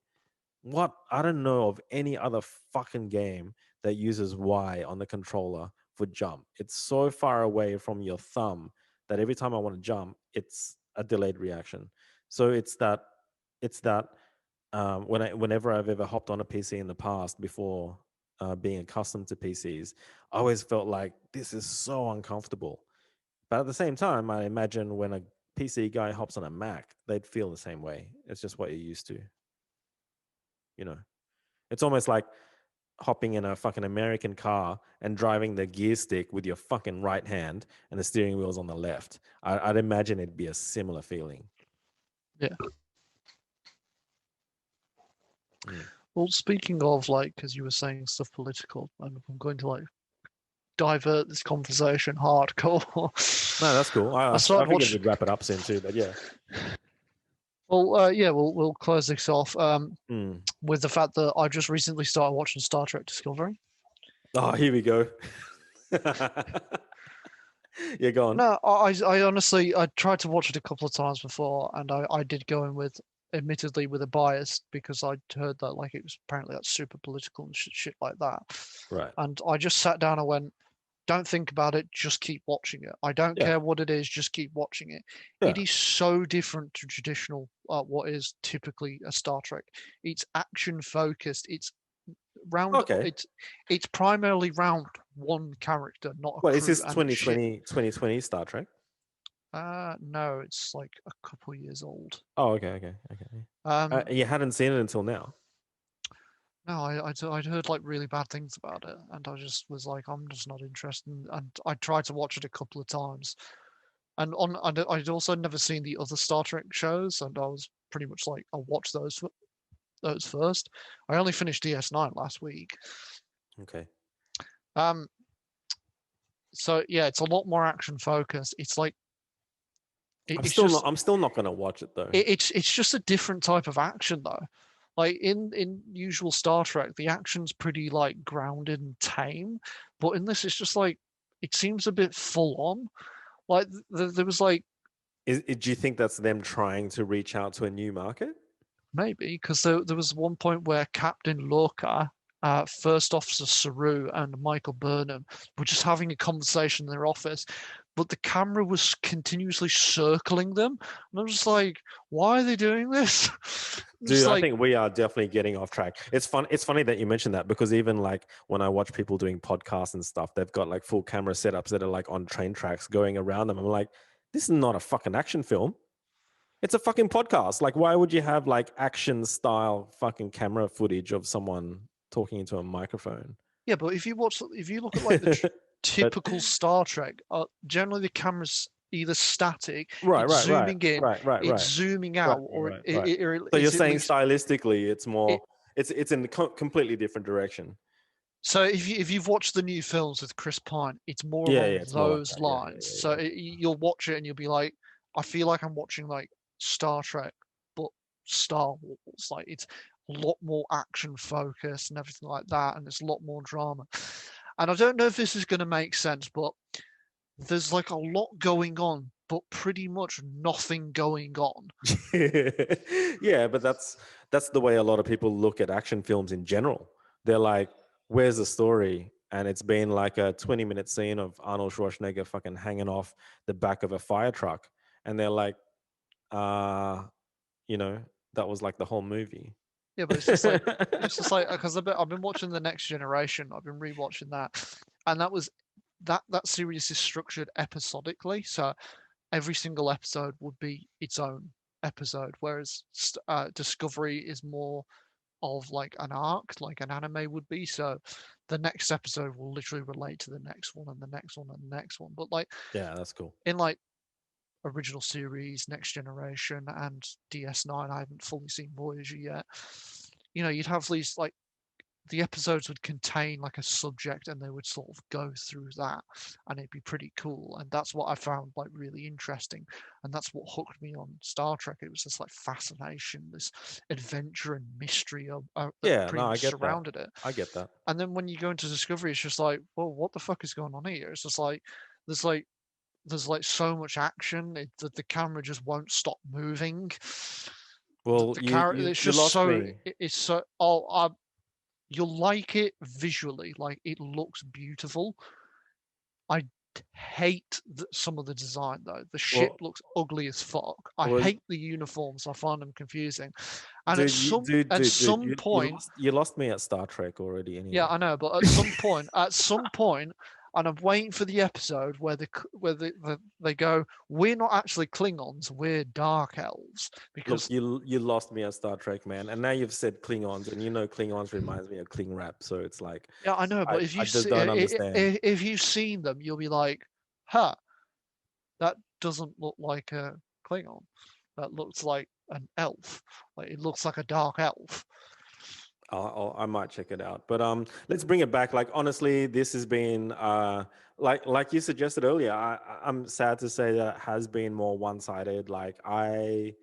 what? I don't know of any other fucking game that uses Y on the controller for jump. It's so far away from your thumb that every time I want to jump, it's a delayed reaction. So it's that whenever I've ever hopped on a PC in the past before being accustomed to PCs, I always felt like this is so uncomfortable. But at the same time, I imagine when a PC guy hops on a Mac, they'd feel the same way. It's just what you're used to, you know. It's almost like hopping in a fucking American car and driving the gear stick with your fucking right hand and the steering wheel's on the left. I'd imagine it'd be a similar feeling. yeah. Mm. Well, speaking of, like, because you were saying stuff political, and I'm going to like divert this conversation hardcore. No, that's cool. I I started figured watching. we'd wrap it up soon too, but yeah. Well, yeah, we'll close this off Mm. with the fact that I just recently started watching Star Trek Discovery. Oh, here we go. Yeah, go on. No, I honestly, I tried to watch it a couple of times before, and I did go in with, admittedly, with a bias, because I'd heard that like it was apparently like super political and shit like that. Right. And I just sat down and went, don't think about it, just keep watching it. I don't Yeah. care what it is, just keep watching it. Yeah. It is so different to traditional, what is typically a Star Trek. It's action focused. It's Okay. it's primarily round one character, not a Well, is crew this and ship. 2020 Star Trek? No, it's like a couple years old. Oh, okay. You hadn't seen it until now. No, I'd heard like really bad things about it, and I just was like, I'm just not interested. And I tried to watch it a couple of times, and I'd also never seen the other Star Trek shows, and I was pretty much like, I'll watch those first. I only finished DS9 last week. Okay. So yeah, it's a lot more action focused. It's like I'm still not going to watch it though. It's just a different type of action though. Like in usual Star Trek, the action's pretty like grounded and tame, but in this, it's just like it seems a bit full on. Like there was like, Do you think that's them trying to reach out to a new market? Maybe, because there was one point where Captain Lorca, First Officer Saru, and Michael Burnham were just having a conversation in their office, but the camera was continuously circling them. And I'm just like, why are they doing this? Dude, I think we are definitely getting off track. It's funny that you mentioned that, because even like when I watch people doing podcasts and stuff, they've got like full camera setups that are like on train tracks going around them. I'm like, this is not a fucking action film. It's a fucking podcast. Like, why would you have like action style fucking camera footage of someone talking into a microphone? Yeah, but if you look at like the But typical Star Trek, generally the camera's either static, right, it's right, right, zooming in, right, right, it's right, zooming right, out, or right, right. or So you're it's at saying least stylistically, it's more, it. it's in a completely different direction. So if you've watched the new films with Chris Pine, it's more Yeah, along yeah, it's more like those that. Yeah, lines. yeah, So yeah, you'll watch it and you'll be like, I feel like I'm watching like Star Trek, but Star Wars. Like it's a lot more action focused and everything like that, and it's a lot more drama. And I don't know if this is going to make sense, but there's like a lot going on, but pretty much nothing going on. yeah. Yeah, but that's the way a lot of people look at action films in general. They're like, where's the story? And it's been like a 20-minute scene of Arnold Schwarzenegger fucking hanging off the back of a fire truck. And they're like, uh, you know, that was like the whole movie. Yeah, but it's just like because I've been watching The Next Generation. I've been rewatching that, and that series is structured episodically. So every single episode would be its own episode, whereas Discovery is more of like an arc, like an anime would be. So the next episode will literally relate to the next one and the next one and the next one. But like Yeah, that's cool. in like original series, Next Generation, and DS9, I haven't fully seen Voyager yet. You know, you'd have these like the episodes would contain like a subject and they would sort of go through that and it'd be pretty cool, and that's what I found like really interesting, and that's what hooked me on Star Trek. It was this like fascination, this adventure and mystery that Yeah, pretty no, I much get that. surrounded it. I get that. And then when you go into Discovery, it's just like, well, what the fuck is going on here? It's just like there's like there's like so much action that the camera just won't stop moving. Well, The you character, you it's you just lost so me. it's so oh, you'll like it visually, like it looks beautiful. I hate some of the design though. The ship Well, looks ugly as fuck. I was hate the uniforms. I find them confusing. And dude, dude, point, you lost me at Star Trek already. yeah, Anyway. I know, but at some point, and I'm waiting for the episode where they go, we're not actually Klingons, we're Dark Elves, Look, because you lost me at Star Trek, man. And now you've said Klingons, and you know Klingons reminds me of Kling rap. So it's like, yeah, I know, I, but if I you just see don't understand. if you've seen them, you'll be like, huh, that doesn't look like a Klingon. That looks like an elf. Like it looks like a dark elf. I might check it out. But let's bring it back. Like honestly, this has been like you suggested earlier. I'm sad to say that it has been more one-sided. Like I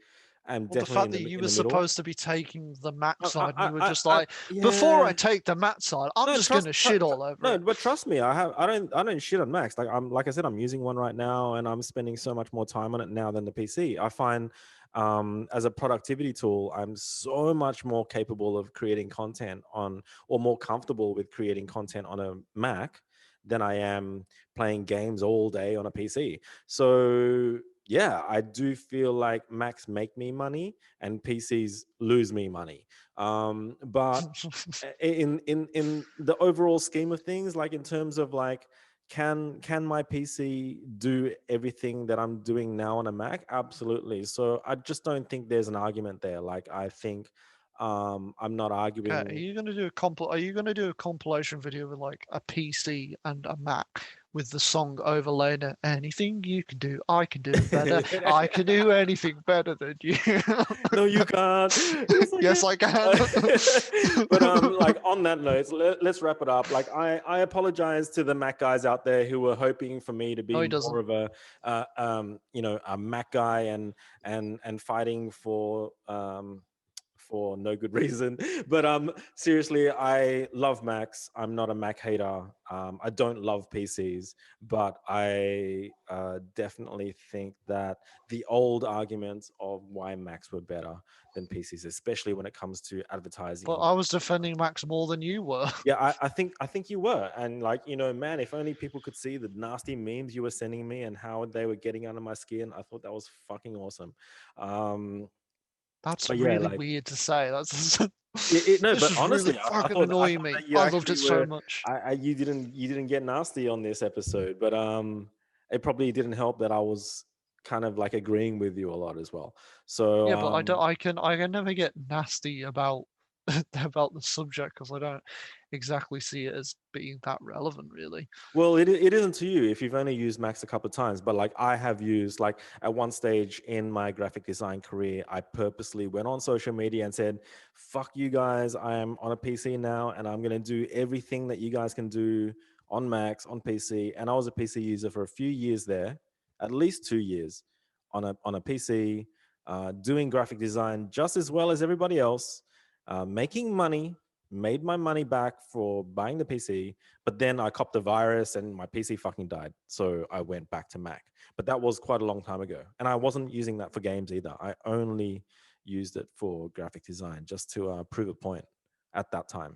am Well, the definitely fact that you in were the middle. supposed to be taking the Mac side and you were just I like, before I yeah. take the Mac side, I'm No, just gonna shit all over no, it. but trust me, I don't shit on Macs. Like I said, I'm using one right now, and I'm spending so much more time on it now than the PC. I find as a productivity tool, I'm so much more capable of creating content on, or more comfortable with creating content on a Mac than I am playing games all day on a PC. So yeah, I do feel like Macs make me money and PCs lose me money. But in the overall scheme of things, like in terms of like, can my PC do everything that I'm doing now on a Mac? Absolutely. So I just don't think there's an argument there. Like I think I'm not Okay, are arguing. you gonna do Are you gonna do a compilation video with like a PC and a Mac with the song overlaid? Anything you can do, I can do better. I can do anything better than you. No, you can't. Yes, I Yes, can. I can. But like on that note, let's wrap it up. Like I apologize to the Mac guys out there who were hoping for me to No, be he more doesn't. of a a Mac guy and fighting for for no good reason. But seriously, I love Macs. I'm not a Mac hater. I don't love PCs, but I definitely think that the old arguments of why Macs were better than PCs, especially when it comes to advertising. But I was defending Max more than you were. Yeah, I think you were. And like, man, if only people could see the nasty memes you were sending me and how they were getting under my skin. I thought that was fucking awesome. That's But yeah, really like weird to say. That's no, this but is really honestly, I fucking thought annoying me. that you I loved it actually so were. much. You didn't get nasty on this episode, but it probably didn't help that I was kind of like agreeing with you a lot as well. So Yeah, but I don't. I can never get nasty about about the subject because I don't exactly see it as being that relevant, really. well, it isn't to you if you've only used Max a couple of times, but like I have used, like at one stage in my graphic design career, I purposely went on social media and said, fuck you guys, I am on a PC now and I'm going to do everything that you guys can do on Macs, on PC. And I was a PC user for a few years there, at least 2 years on a PC, doing graphic design just as well as everybody else, making money, made my money back for buying the PC. But then I copped the virus and my PC fucking died. So I went back to Mac. But that was quite a long time ago. And I wasn't using that for games either. I only used it for graphic design just to prove a point at that time.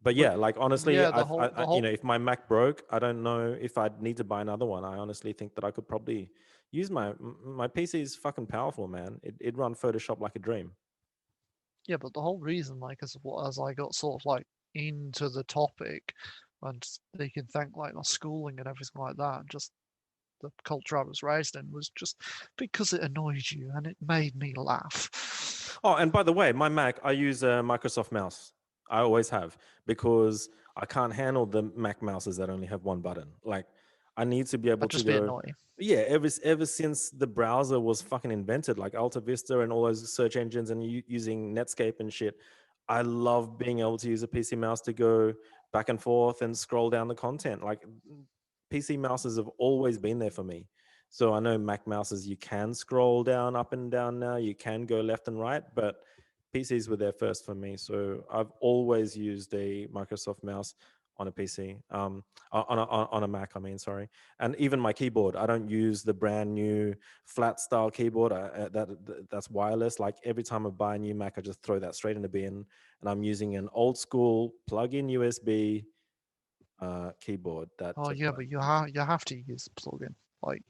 But But yeah, like honestly, yeah, the whole if my Mac broke, I don't know if I'd need to buy another one. I honestly think that I could probably use my PC is fucking powerful, man. It run Photoshop like a dream. yeah, but the whole reason, like, as I got sort of like into the topic, and they can thank like my schooling and everything like that, and just the culture I was raised in was just because it annoyed you and it made me laugh. Oh, and by the way, my Mac, I use a Microsoft mouse. I always have, because I can't handle the Mac mouses that only have one button. Like, I need to be able That'd to just be go. annoying. Yeah, ever since the browser was fucking invented, like Alta Vista and all those search engines, and using Netscape and shit, I love being able to use a PC mouse to go back and forth and scroll down the content. Like, PC mouses have always been there for me. So I know Mac mouses, you can scroll down, up and down now, you can go left and right, but PCs were there first for me. So I've always used a Microsoft mouse on a PC, on a Mac, I mean, sorry. And even my keyboard, I don't use the brand new flat style keyboard that's wireless. Like every time I buy a new Mac, I just throw that straight in the bin, and I'm using an old school plug-in USB keyboard that Oh just yeah, runs. but you have to use the plugin. Like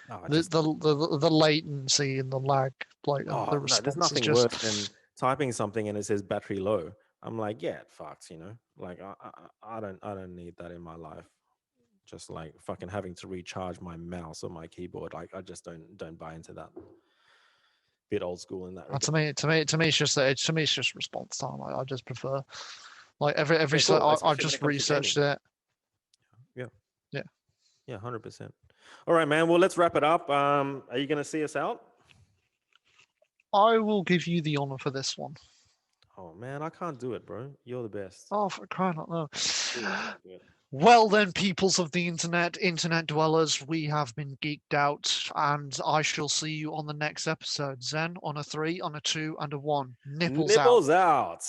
Oh, I the just the latency and the lag, like and the Oh no, there's response is nothing just. worse than typing something and it says battery low. I'm like, yeah, it fucks, Like I don't need that in my life. Just like fucking having to recharge my mouse or my keyboard. Like I just don't buy into that. Bit old school in that To regard. me, it's just response time. I just prefer like Yeah, so cool. I've Especially when just it comes to gaming. researched it. Yeah, Yeah, yeah, 100%. All right, man. Well, let's wrap it up. Are you gonna see us out? I will give you the honor for this one. Oh man, I can't do it, bro. You're the best. Oh, for crying out loud. Please, do it. Well then, peoples of the internet dwellers, we have been geeked out, and I shall see you on the next episode. Zen on a 3, on a 2, and a 1. Nipples out. Nipples out.